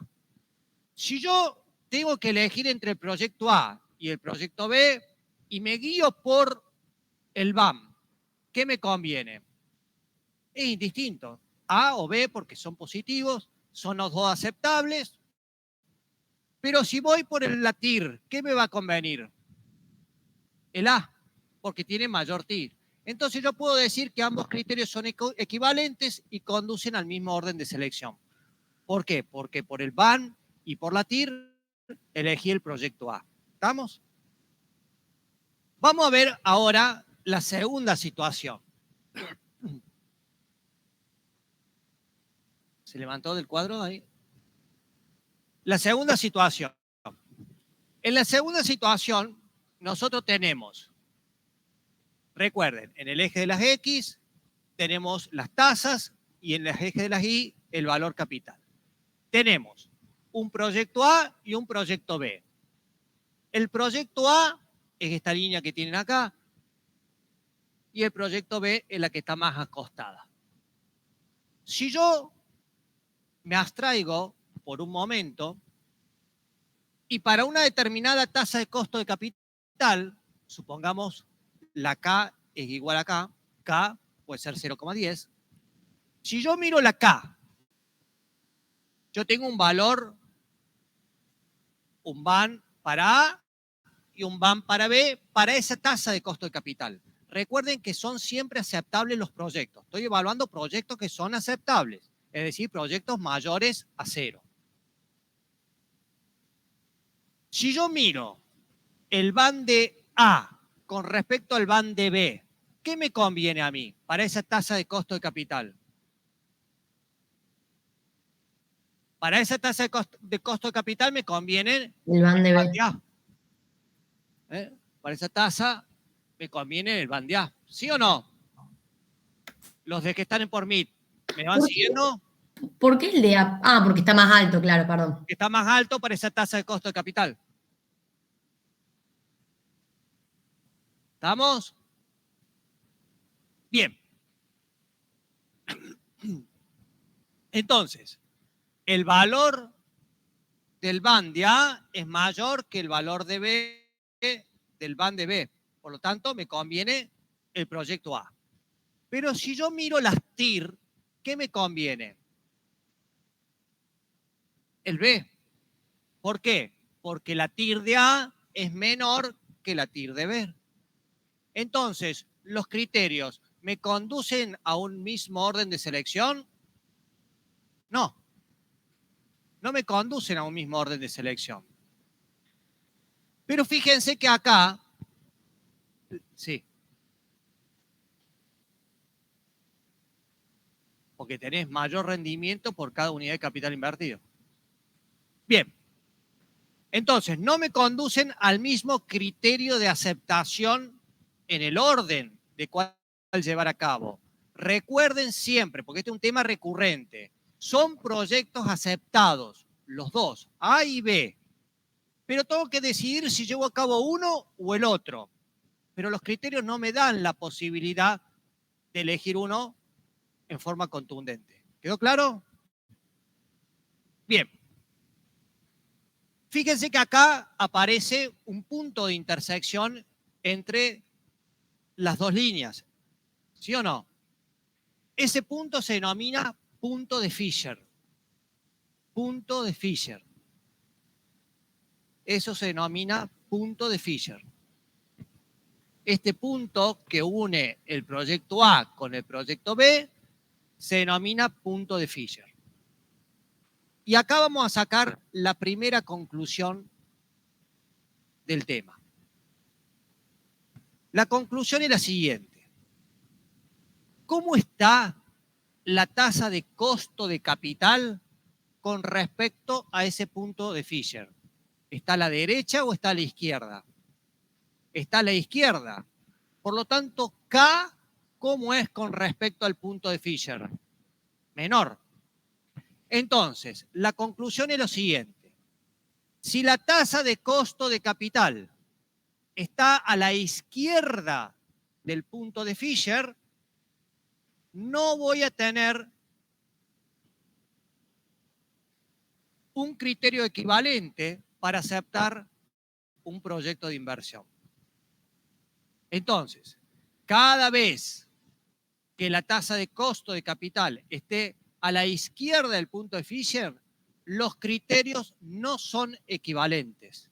Si yo tengo que elegir entre el proyecto A y el proyecto B y me guío por el BAM, ¿qué me conviene? Es indistinto. A o B porque son positivos, son los dos aceptables. Pero si voy por la TIR, ¿qué me va a convenir? El A, porque tiene mayor TIR. Entonces yo puedo decir que ambos criterios son equivalentes y conducen al mismo orden de selección. ¿Por qué? Porque por el BAM y por la TIR elegí el proyecto A. ¿Estamos? Vamos a ver ahora la segunda situación. ¿Se levantó del cuadro ahí? La segunda situación. En la segunda situación, nosotros tenemos, recuerden, en el eje de las X tenemos las tasas y en el eje de las Y el valor capital. Tenemos un proyecto A y un proyecto B. El proyecto A es esta línea que tienen acá y el proyecto B es la que está más acostada. Si yo me abstraigo por un momento y para una determinada tasa de costo de capital, supongamos la K es igual a K puede ser 0,10. Si yo miro la K, yo tengo un valor, un BAM para A y un BAM para B para esa tasa de costo de capital. Recuerden que son siempre aceptables los proyectos. Estoy evaluando proyectos que son aceptables, es decir, proyectos mayores a 0. Si yo miro el BAM de A con respecto al BAM de B, ¿qué me conviene a mí para esa tasa de costo de capital? Para esa tasa de costo de capital me conviene El BAM de B. A. Para esa tasa me conviene el BAM de A. ¿Sí o no? Los de que están en por mí, ¿me van siguiendo? ¿Por qué el de A? Ah, porque está más alto, claro, perdón. Que está más alto para esa tasa de costo de capital. ¿Estamos? Bien. Entonces, el valor del BAM de A es mayor que el valor de B del BAM de B. Por lo tanto, me conviene el proyecto A. Pero si yo miro las TIR, ¿qué me conviene? El B. ¿Por qué? Porque la TIR de A es menor que la TIR de B. Entonces, los criterios, ¿me conducen a un mismo orden de selección? No. No me conducen a un mismo orden de selección. Pero fíjense que acá, sí. Porque tenés mayor rendimiento por cada unidad de capital invertido. Bien. Entonces, no me conducen al mismo criterio de aceptación en el orden de cuál llevar a cabo. Recuerden siempre, porque este es un tema recurrente, son proyectos aceptados, los dos, A y B. pero tengo que decidir si llevo a cabo uno o el otro. Pero los criterios no me dan la posibilidad de elegir uno en forma contundente. ¿Quedó claro? Bien. Fíjense que acá aparece un punto de intersección entre las dos líneas. ¿Sí o no? Ese punto se denomina punto de Fisher. Punto de Fisher. Eso se denomina punto de Fisher. Este punto que une el proyecto A con el proyecto B se denomina punto de Fisher. Y acá vamos a sacar la primera conclusión del tema. La conclusión es la siguiente. ¿Cómo está la tasa de costo de capital con respecto a ese punto de Fisher? ¿Está a la derecha o está a la izquierda? Está a la izquierda. Por lo tanto, K, ¿cómo es con respecto al punto de Fisher? Menor. Entonces, la conclusión es lo siguiente. Si la tasa de costo de capital está a la izquierda del punto de Fisher, no voy a tener un criterio equivalente para aceptar un proyecto de inversión. Entonces, cada vez que la tasa de costo de capital esté a la izquierda del punto de Fisher, los criterios no son equivalentes.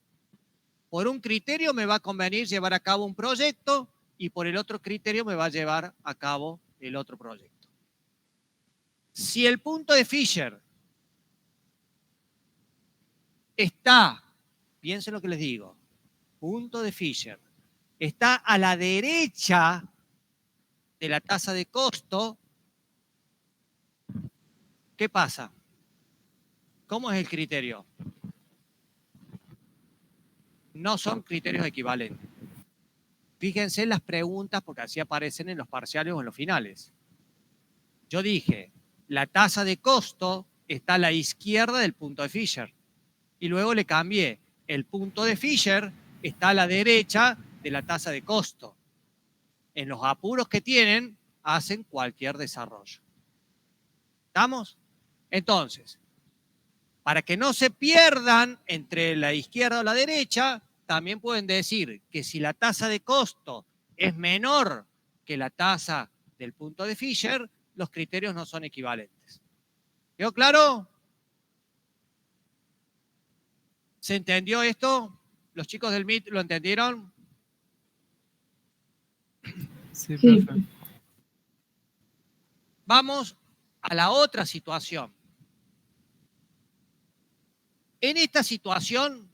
Por un criterio me va a convenir llevar a cabo un proyecto y por el otro criterio me va a llevar a cabo el otro proyecto. Si el punto de Fisher está, piensen lo que les digo, punto de Fisher, está a la derecha de la tasa de costo, ¿qué pasa? ¿Cómo es el criterio? No son criterios equivalentes. Fíjense en las preguntas porque así aparecen en los parciales o en los finales. Yo dije, la tasa de costo está a la izquierda del punto de Fisher. Y luego le cambié, el punto de Fisher está a la derecha de la tasa de costo. En los apuros que tienen, hacen cualquier desarrollo. ¿Estamos? Entonces, para que no se pierdan entre la izquierda o la derecha, también pueden decir que si la tasa de costo es menor que la tasa del punto de Fisher, los criterios no son equivalentes. ¿Quedó claro? ¿Se entendió esto? ¿Los chicos del MIT lo entendieron? Sí, Sí. profe. Vamos a la otra situación. En esta situación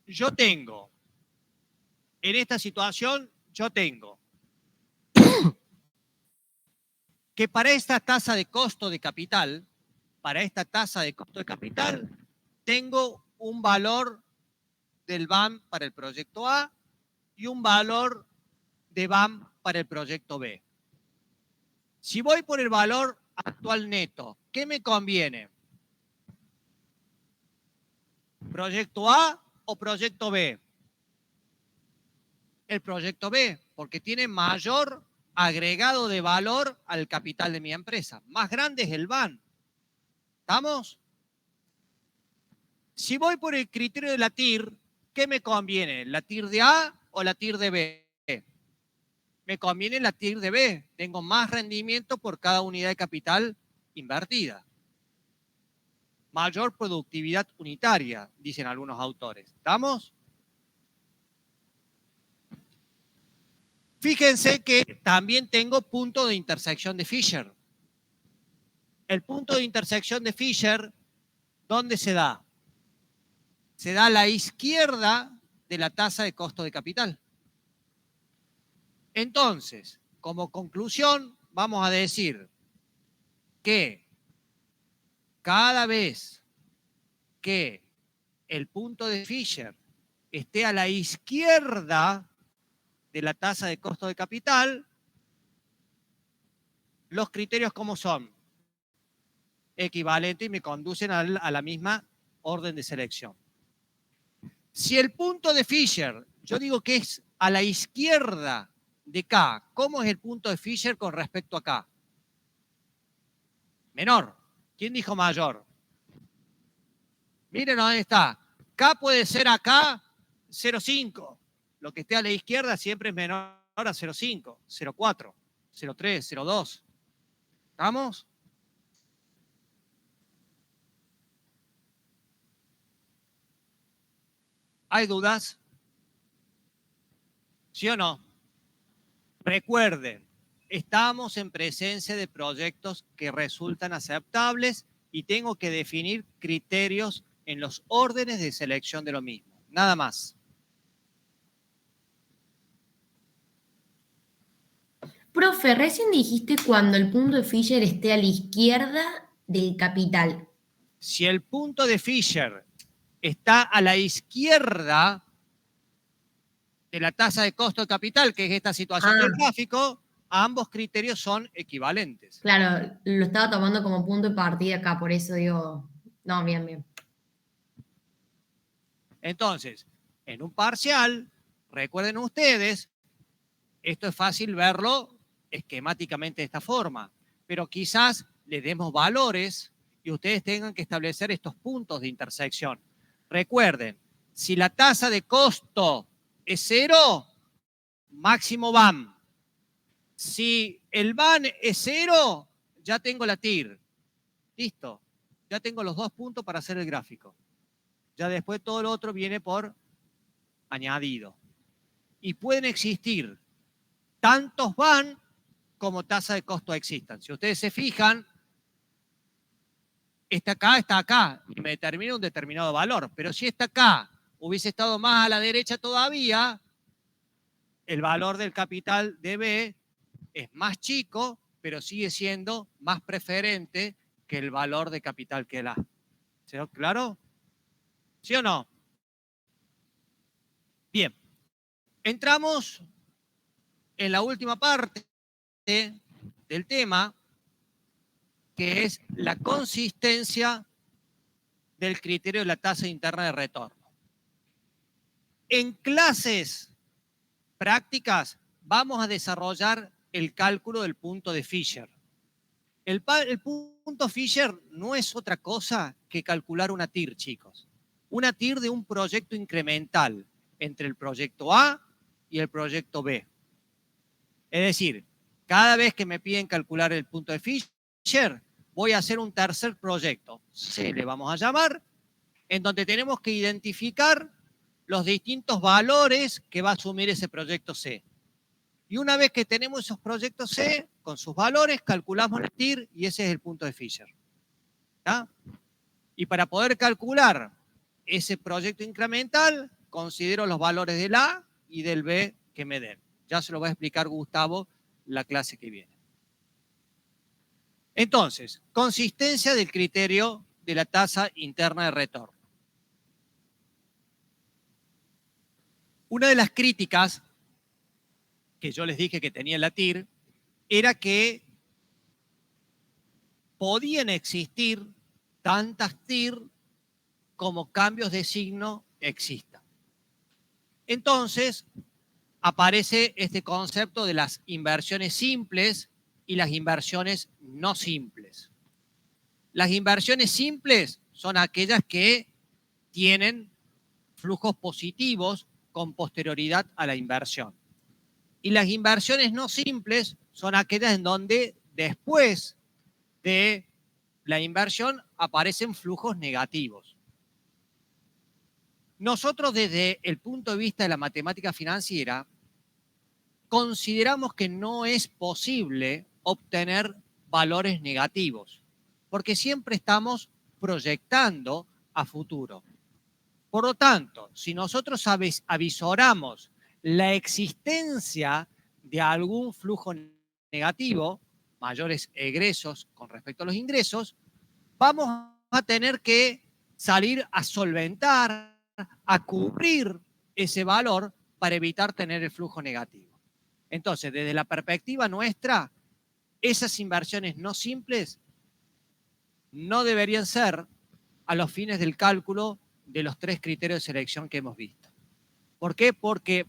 yo tengo que para esta tasa de costo de capital, tengo un valor del BAM para el proyecto A y un valor de BAM para el proyecto B. Si voy por el valor actual neto, ¿qué me conviene? ¿Proyecto A o proyecto B? El proyecto B, porque tiene mayor agregado de valor al capital de mi empresa. Más grande es el BAM. ¿Estamos? Si voy por el criterio de la TIR, ¿qué me conviene? ¿La TIR de A o la TIR de B? Me conviene la TIR de B. Tengo más rendimiento por cada unidad de capital invertida. Mayor productividad unitaria, dicen algunos autores. ¿Estamos? Fíjense que también tengo punto de intersección de Fisher. El punto de intersección de Fisher, ¿dónde se da? Se da a la izquierda de la tasa de costo de capital. Entonces, como conclusión, vamos a decir que cada vez que el punto de Fisher esté a la izquierda de la tasa de costo de capital, los criterios ¿cómo son? Equivalentes y me conducen a la misma orden de selección. Si el punto de Fisher, yo digo que es a la izquierda de K, ¿cómo es el punto de Fisher con respecto a K? Menor. ¿Quién dijo mayor? Miren dónde está. K puede ser acá 0,5. Lo que esté a la izquierda siempre es menor a 0,5, 0,4, 0,3, 0,2. ¿Estamos? ¿Hay dudas? ¿Sí o no? Recuerden, estamos en presencia de proyectos que resultan aceptables y tengo que definir criterios en los órdenes de selección de lo mismo. Nada más. Profe, recién dijiste cuando el punto de Fisher esté a la izquierda del capital. Si el punto de Fisher está a la izquierda de la tasa de costo de capital, que es esta situación del gráfico, ambos criterios son equivalentes. Claro, lo estaba tomando como punto de partida acá, por eso digo, no, bien, bien. Entonces, en un parcial, recuerden ustedes, esto es fácil verlo esquemáticamente de esta forma, pero quizás le demos valores y ustedes tengan que establecer estos puntos de intersección. Recuerden, si la tasa de costo es 0, máximo BAM. Si el BAN es 0, ya tengo la TIR. Listo. Ya tengo los 2 puntos para hacer el gráfico. Ya después todo lo otro viene por añadido. Y pueden existir tantos BAN como tasa de costo existan. Si ustedes se fijan, está acá, y me determina un determinado valor. Pero si está acá hubiese estado más a la derecha todavía, el valor del capital de B es más chico, pero sigue siendo más preferente que el valor de capital que el A. ¿Se quedó claro? ¿Sí o no? Bien. Entramos en la última parte del tema, que es la consistencia del criterio de la tasa interna de retorno. En clases prácticas vamos a desarrollar el cálculo del punto de Fisher. El punto Fisher no es otra cosa que calcular una TIR, chicos. Una TIR de un proyecto incremental entre el proyecto A y el proyecto B. Es decir, cada vez que me piden calcular el punto de Fisher, voy a hacer un tercer proyecto, C le vamos a llamar, en donde tenemos que identificar los distintos valores que va a asumir ese proyecto C. Y una vez que tenemos esos proyectos C, con sus valores, calculamos el TIR y ese es el punto de Fisher. ¿Está? Y para poder calcular ese proyecto incremental, considero los valores del A y del B que me den. Ya se lo va a explicar Gustavo la clase que viene. Entonces, consistencia del criterio de la tasa interna de retorno. Una de las críticas que yo les dije que tenía la TIR era que podían existir tantas TIR como cambios de signo existan. Entonces, aparece este concepto de las inversiones simples y las inversiones no simples. Las inversiones simples son aquellas que tienen flujos positivos con posterioridad a la inversión. Y las inversiones no simples son aquellas en donde después de la inversión aparecen flujos negativos. Nosotros desde el punto de vista de la matemática financiera consideramos que no es posible obtener valores negativos, porque siempre estamos proyectando a futuro. Por lo tanto, si nosotros avisoramos la existencia de algún flujo negativo, mayores egresos con respecto a los ingresos, vamos a tener que salir a solventar, a cubrir ese valor para evitar tener el flujo negativo. Entonces, desde la perspectiva nuestra, esas inversiones no simples no deberían ser, a los fines del cálculo de los 3 criterios de selección que hemos visto. ¿Por qué? Porque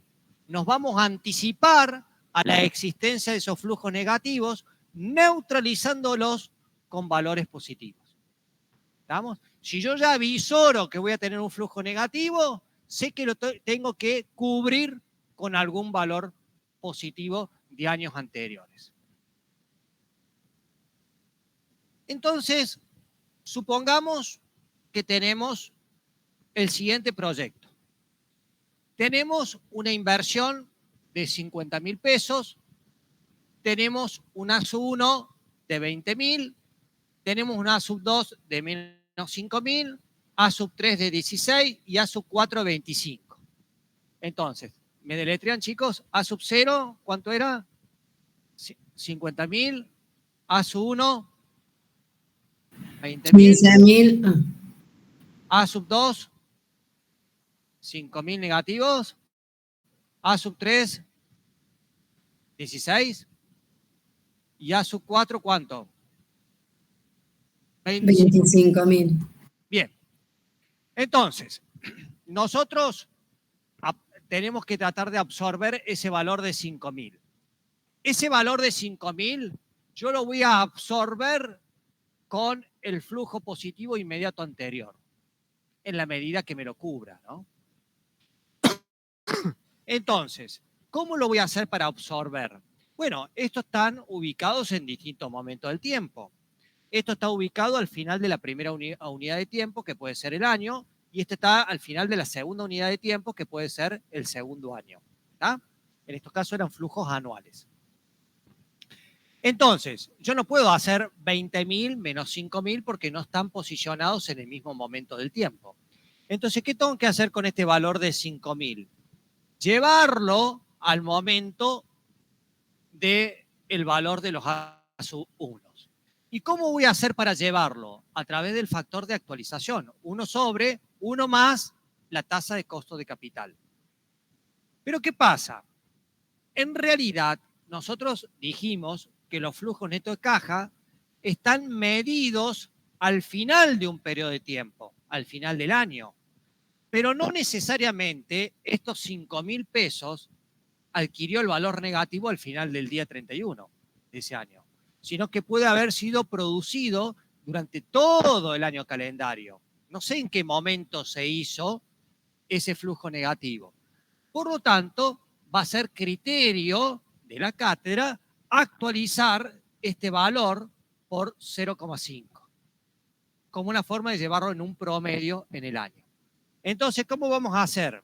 nos vamos a anticipar a la existencia de esos flujos negativos, neutralizándolos con valores positivos. ¿Estamos? Si yo ya avisoro que voy a tener un flujo negativo, sé que lo tengo que cubrir con algún valor positivo de años anteriores. Entonces, supongamos que tenemos el siguiente proyecto. Tenemos una inversión de 50.000 pesos, tenemos un A1 de 20.000, tenemos un A2 de menos 5.000, A3 de 16 y A4 de 25. Entonces, ¿me deletrean, chicos? A0, ¿cuánto era? 50.000, A1, 20.000, 15.000. A2, 5.000 negativos, A3, 16, y A4, ¿cuánto? 25.000. Bien. Entonces, nosotros tenemos que tratar de absorber ese valor de 5.000. Ese valor de 5.000 yo lo voy a absorber con el flujo positivo inmediato anterior, en la medida que me lo cubra, ¿no? Entonces, ¿cómo lo voy a hacer para absorber? Bueno, estos están ubicados en distintos momentos del tiempo. Esto está ubicado al final de la primera unidad de tiempo, que puede ser el año, y este está al final de la segunda unidad de tiempo, que puede ser el segundo año. ¿Está? En estos casos eran flujos anuales. Entonces, yo no puedo hacer 20.000 menos 5.000 porque no están posicionados en el mismo momento del tiempo. Entonces, ¿qué tengo que hacer con este valor de 5.000? Llevarlo al momento del valor de los A1. ¿Y cómo voy a hacer para llevarlo? A través del factor de actualización. 1 sobre 1 más la tasa de costo de capital. Pero ¿qué pasa? En realidad, nosotros dijimos que los flujos netos de caja están medidos al final de un periodo de tiempo, al final del año. Pero no necesariamente estos 5.000 pesos adquirió el valor negativo al final del día 31 de ese año, sino que puede haber sido producido durante todo el año calendario. No sé en qué momento se hizo ese flujo negativo. Por lo tanto, va a ser criterio de la cátedra actualizar este valor por 0,5, como una forma de llevarlo en un promedio en el año. Entonces, ¿cómo vamos a hacer?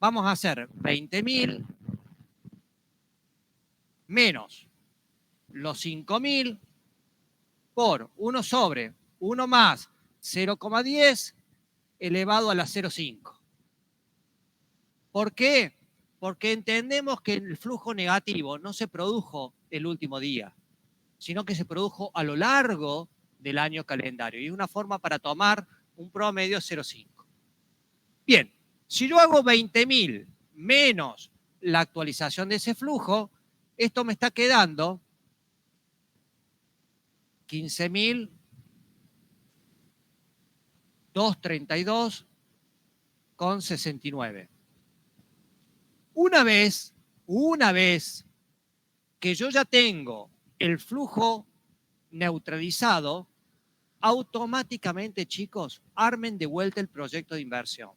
Vamos a hacer 20.000 menos los 5.000 por 1 sobre 1 más 0,10 elevado a la 0,5. ¿Por qué? Porque entendemos que el flujo negativo no se produjo el último día, sino que se produjo a lo largo del año calendario. Y es una forma para tomar un promedio 0,5. Bien, si yo hago 20.000 menos la actualización de ese flujo, esto me está quedando 15.232,69. Una vez que yo ya tengo el flujo neutralizado, automáticamente, chicos, armen de vuelta el proyecto de inversión.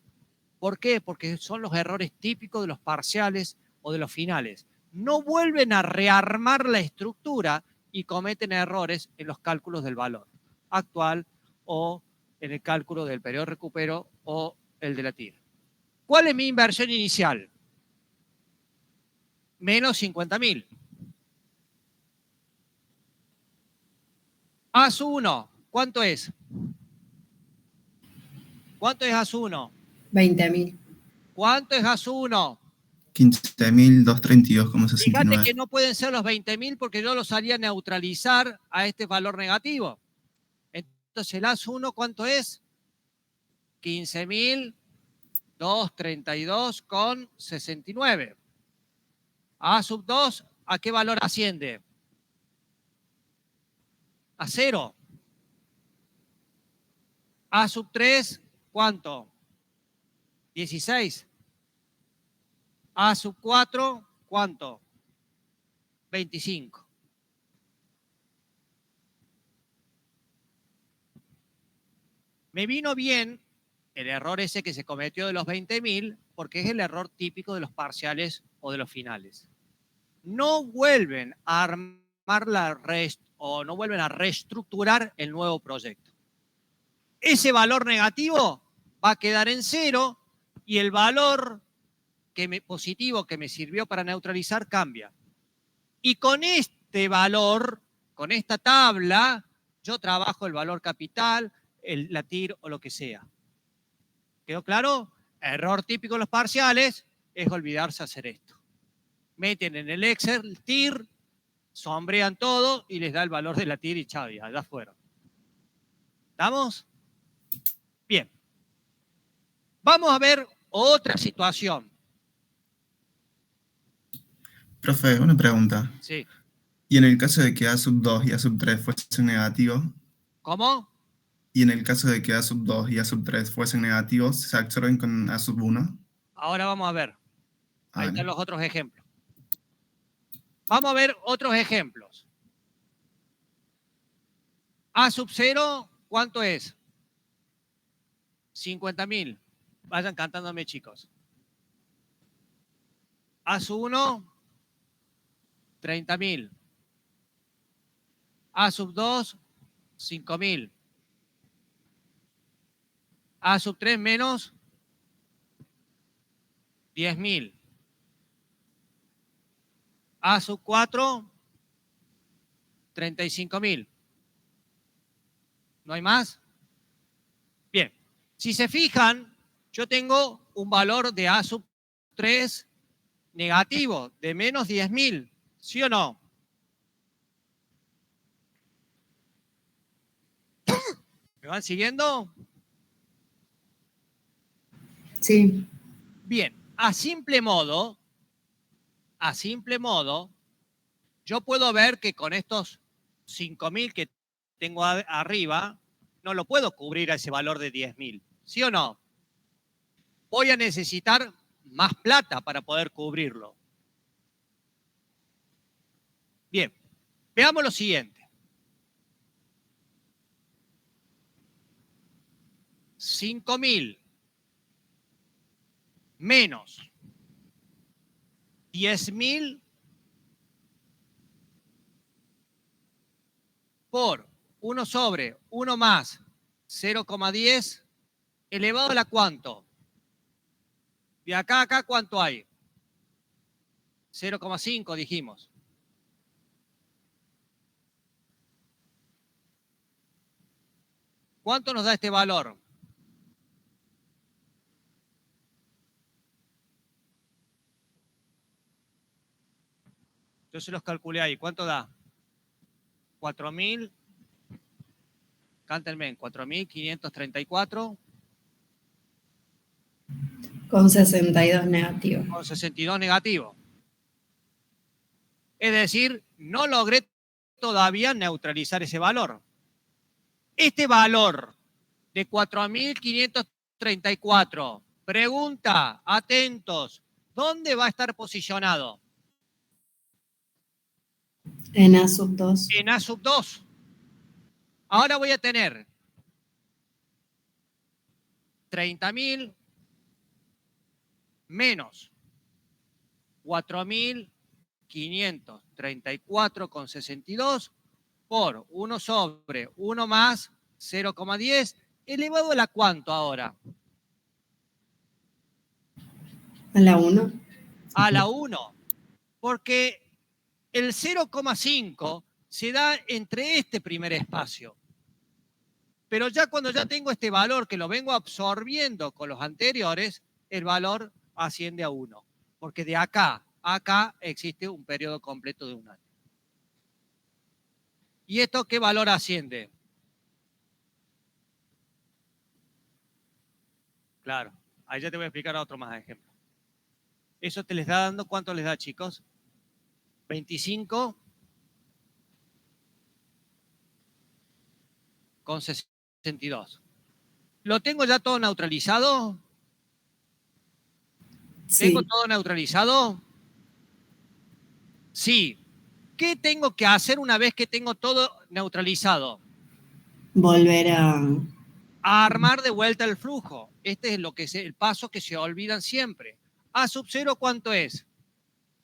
¿Por qué? Porque son los errores típicos de los parciales o de los finales. No vuelven a rearmar la estructura y cometen errores en los cálculos del valor actual o en el cálculo del periodo de recupero o el de la TIR. ¿Cuál es mi inversión inicial? Menos 50.000. A1, ¿cuánto es? ¿Cuánto es A1? 20.000. ¿Cuánto es A1? 15.232,69. Fíjate que no pueden ser los 20.000 porque yo los haría neutralizar a este valor negativo. Entonces, el A1, ¿cuánto es? 15.232,69. A2, ¿a qué valor asciende? A 0. A3, ¿cuánto? 16. A sub 4, ¿cuánto? 25. Me vino bien el error ese que se cometió de los 20.000 porque es el error típico de los parciales o de los finales. No vuelven a armar o no vuelven a reestructurar el nuevo proyecto. Ese valor negativo va a quedar en 0 y el valor positivo que me sirvió para neutralizar cambia. Y con este valor, con esta tabla, yo trabajo el valor capital, la TIR o lo que sea. ¿Quedó claro? Error típico en los parciales es olvidarse hacer esto. Meten en el Excel el TIR, sombrean todo y les da el valor de la TIR y chao, ya fueron. ¿Estamos? Bien. Vamos a ver otra situación. Profe, una pregunta. Sí. ¿Y en el caso de que A sub 2 y A sub 3 fuesen negativos? ¿Cómo? ¿Y en el caso de que A sub 2 y A sub 3 fuesen negativos, se absorben con A sub 1? Ahora vamos a ver. Ahí Vale. están los otros ejemplos. Vamos a ver otros ejemplos. A sub 0, ¿cuánto es? 50.000. Vayan cantándome, chicos. A sub 1, 30.000. A sub 2, 5.000. A sub 3 menos 10.000. A sub 4, 35.000. ¿No hay más? Bien. Si se fijan, yo tengo un valor de A sub 3 negativo de menos 10.000. ¿Sí o no? ¿Me van siguiendo? Sí. Bien. A simple modo, yo puedo ver que con estos 5.000 que tengo arriba, no lo puedo cubrir a ese valor de 10.000. ¿Sí o no? Voy a necesitar más plata para poder cubrirlo. Bien, veamos lo siguiente. 5.000 menos 10.000 por 1 sobre 1 más 0,10 elevado a la ¿cuánto? De acá a acá, ¿cuánto hay? 0,5 dijimos. ¿Cuánto nos da este valor? Yo se los calculé ahí. ¿Cuánto da? 4.000. Cántenme en 4.534. Con 62 negativo. Con 62 negativo. Es decir, no logré todavía neutralizar ese valor. Este valor de 4.534, pregunta, atentos, ¿dónde va a estar posicionado? En A sub 2. En A sub 2. Ahora voy a tener 30.000 menos 4.534,62 por 1 sobre 1 más 0,10 elevado a la ¿cuánto ahora? A la 1. A la 1. Porque el 0,5 se da entre este primer espacio. Pero ya cuando ya tengo este valor que lo vengo absorbiendo con los anteriores, el valor asciende a 1. Porque de acá a acá existe un periodo completo de 1 año. ¿Y esto qué valor asciende? Claro, ahí ya te voy a explicar otro más ejemplo. Eso te les da dando, ¿cuánto les da, chicos? 25 con 62. ¿Lo tengo ya todo neutralizado? ¿Tengo Sí. todo neutralizado? Sí. ¿Qué tengo que hacer una vez que tengo todo neutralizado? Volver a... A armar de vuelta el flujo. Este es el paso que se olvidan siempre. A sub 0, ¿cuánto es?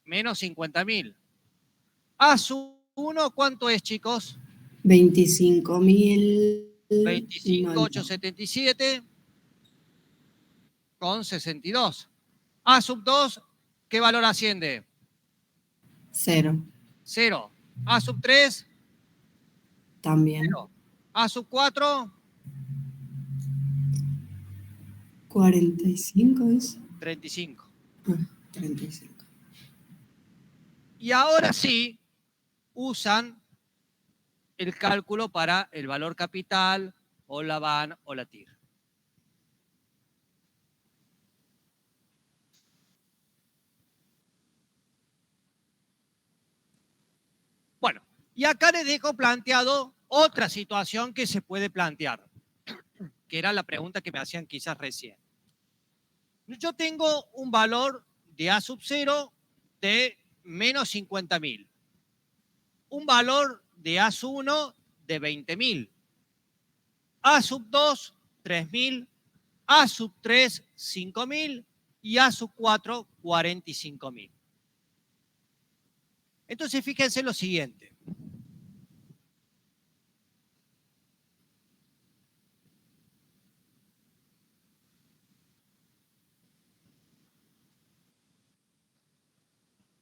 Menos 50.000. A sub 1, ¿cuánto es, chicos? 25.090. 25.877 con 62. A sub 2, ¿qué valor asciende? 0. 0. A sub 3, También. 0. A sub 4, 45 es. 35. 35. Y ahora sí usan el cálculo para el valor capital o la VAN o la TIR. Bueno, y acá les dejo planteado otra situación que se puede plantear, que era la pregunta que me hacían quizás recién. Yo tengo un valor de A sub 0 de menos 50.000. Un valor de A sub 1 de 20.000. A sub 2, 3.000. A sub 3, 5.000. Y A sub 4, 45.000. Entonces, fíjense lo siguiente.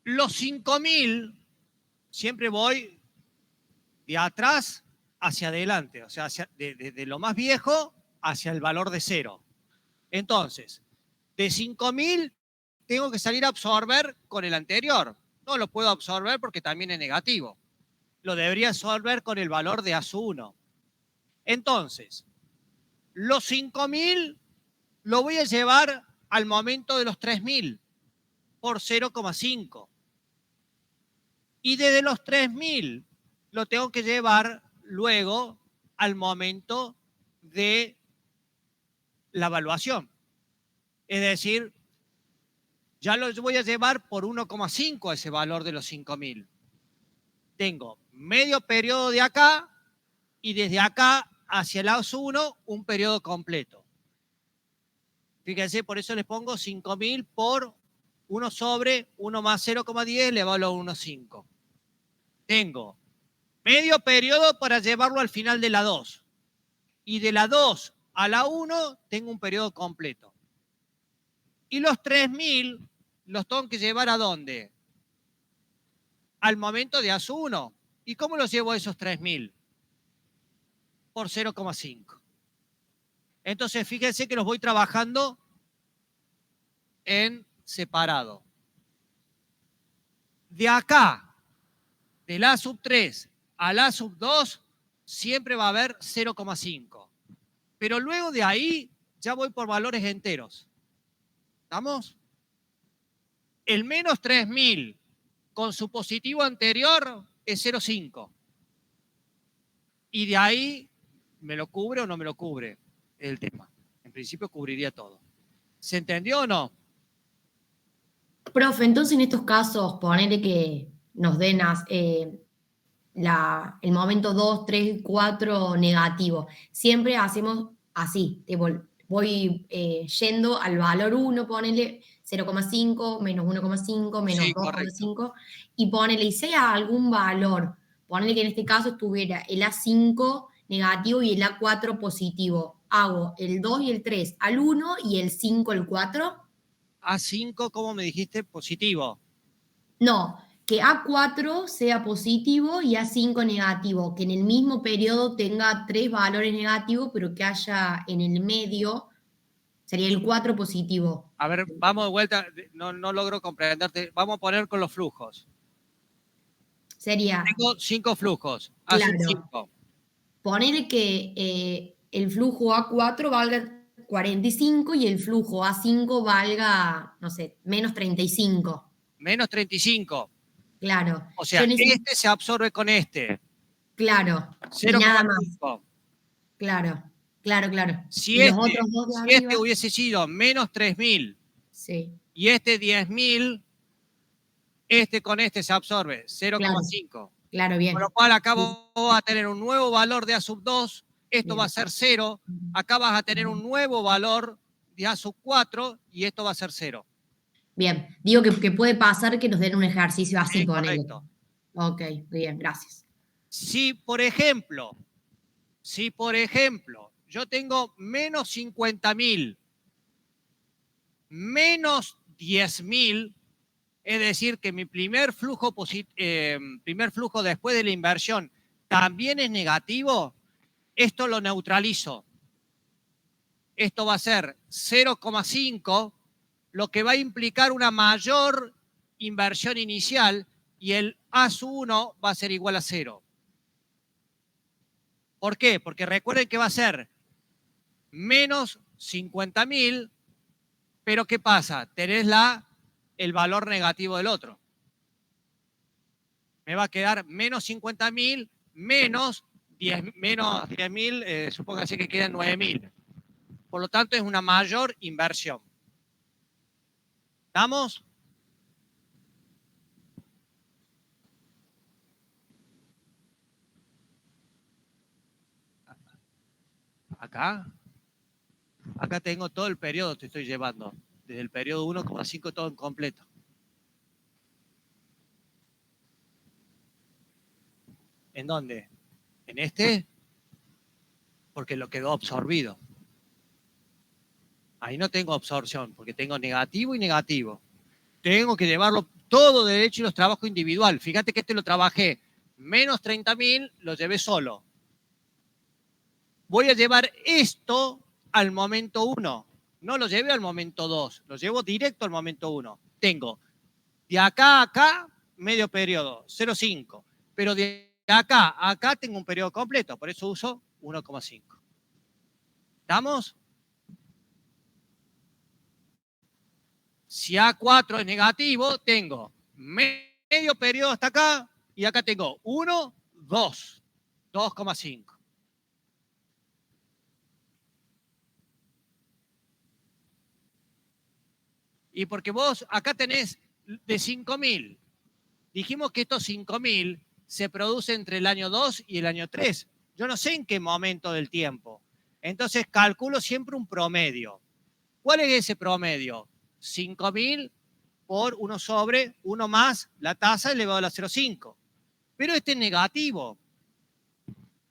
Los 5.000 siempre voy de atrás hacia adelante, o sea, de lo más viejo hacia el valor de 0. Entonces, de 5.000 tengo que salir a absorber con el anterior. No lo puedo absorber porque también es negativo. Lo debería absorber con el valor de A1. Entonces, los 5.000 lo voy a llevar al momento de los 3.000 por 0,5. Y desde los 3.000 lo tengo que llevar luego al momento de la evaluación. Es decir, ya lo voy a llevar por 1,5 ese valor de los 5.000. Tengo medio periodo de acá y desde acá hacia el A1 un periodo completo. Fíjense, por eso les pongo 5.000 por 1 sobre 1 más 0,10 le valo a 1,5. Tengo medio periodo para llevarlo al final de la 2. Y de la 2 a la 1 tengo un periodo completo. Y los 3.000 los tengo que llevar ¿a dónde? Al momento de A1. ¿Y cómo los llevo esos 3.000? Por 0,5. Entonces, fíjense que los voy trabajando en separado. De acá, del A sub 3 al A sub 2, siempre va a haber 0,5. Pero luego de ahí, ya voy por valores enteros. ¿Estamos? El menos 3.000 con su positivo anterior es 0,5. Y de ahí, ¿me lo cubre o no me lo cubre? El tema. En principio cubriría todo. ¿Se entendió o no? Profe, entonces en estos casos, ponele que nos den el momento 2, 3, 4 negativo. Siempre hacemos así, voy yendo al valor 1, ponele 0,5, menos 1,5, menos Sí, 2,5, y ponele, y sea algún valor, ponele que en este caso estuviera el A5 negativo y el A4 positivo. Hago el 2 y el 3 al 1 y el 5 al 4. A5, ¿cómo me dijiste? Positivo. No, que A4 sea positivo y A5 negativo, que en el mismo periodo tenga 3 valores negativos, pero que haya en el medio, sería el 4 positivo. A ver, vamos de vuelta. No logro comprenderte. Vamos a poner con los flujos. Sería, Tengo 5 flujos. claro, A5. poner que el flujo A4 valga 45 y el flujo A5 valga, no sé, menos 35. Menos 35. Claro. O sea, Yo este se absorbe con este. Claro. Y nada más. 0,5. Claro. Si Y los este, otros dos de si arriba. este hubiese sido menos 3.000 Sí, Y este 10.000, este con este se absorbe, 0,5. claro, bien. Con lo cual acá vos vas a tener un nuevo valor de A sub 2, esto Bien. va a ser 0, acá vas a tener un nuevo valor de A sub 4 y esto va a ser 0. Bien, digo que puede pasar que nos den un ejercicio así, Sí, ponele. correcto. Ok, bien, gracias. Si, por ejemplo, yo tengo menos 50.000, menos 10.000, es decir, que mi primer flujo después de la inversión también es negativo, esto lo neutralizo. Esto va a ser 0,5, lo que va a implicar una mayor inversión inicial y el A sub 1 va a ser igual a 0. ¿Por qué? Porque recuerden que va a ser menos 50.000, pero ¿qué pasa? Tenés el valor negativo del otro. Me va a quedar menos 50.000 menos 10.000, supóngase que quedan 9.000. Por lo tanto, es una mayor inversión. ¿Estamos? Acá tengo todo el periodo, te estoy llevando. Desde el periodo 1,5 todo en completo. ¿En dónde? En este, porque lo quedó absorbido. Ahí no tengo absorción, porque tengo negativo y negativo. Tengo que llevarlo todo derecho y los trabajo individual. Fíjate que este lo trabajé menos 30.000, lo llevé solo. Voy a llevar esto al momento 1. No lo llevé al momento 2, lo llevo directo al momento 1. Tengo de acá a acá medio periodo, 0,5. Pero de acá a acá tengo un periodo completo, por eso uso 1,5. ¿Estamos? Si A4 es negativo, tengo medio periodo hasta acá y acá tengo 1, 2, 2,5. Y porque vos acá tenés de 5.000. Dijimos que estos 5.000 se producen entre el año 2 y el año 3. Yo no sé en qué momento del tiempo. Entonces calculo siempre un promedio. ¿Cuál es ese promedio? 5.000 por 1 sobre 1 más la tasa elevado a la 0,5. Pero este es negativo.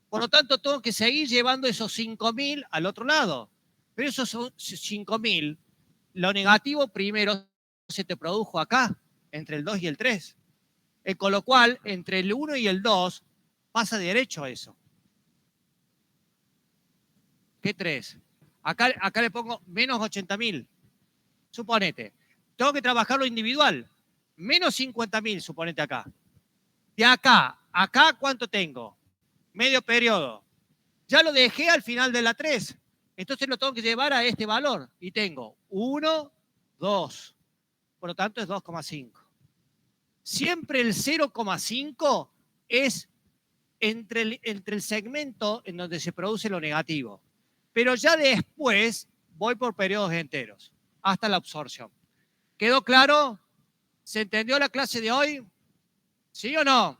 Por lo tanto, tengo que seguir llevando esos 5.000 al otro lado. Pero esos 5.000, lo negativo primero se te produjo acá, entre el 2 y el 3. Con lo cual, entre el 1 y el 2, pasa derecho a eso. ¿Qué 3? Acá le pongo menos 80.000. Suponete. Tengo que trabajarlo individual. Menos 50.000, suponete acá. De acá, ¿cuánto tengo? Medio periodo. Ya lo dejé al final de la 3. Entonces lo tengo que llevar a este valor. Y tengo 1, 2. Por lo tanto es 2,5. Siempre el 0,5 es entre el segmento en donde se produce lo negativo. Pero ya después voy por periodos enteros, hasta la absorción. ¿Quedó claro? ¿Se entendió la clase de hoy? ¿Sí o no?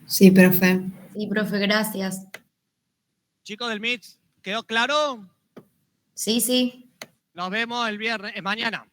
Sí, profe. Sí, profe, gracias. Chicos del MIT, ¿quedó claro? Sí, sí. Nos vemos el viernes, mañana.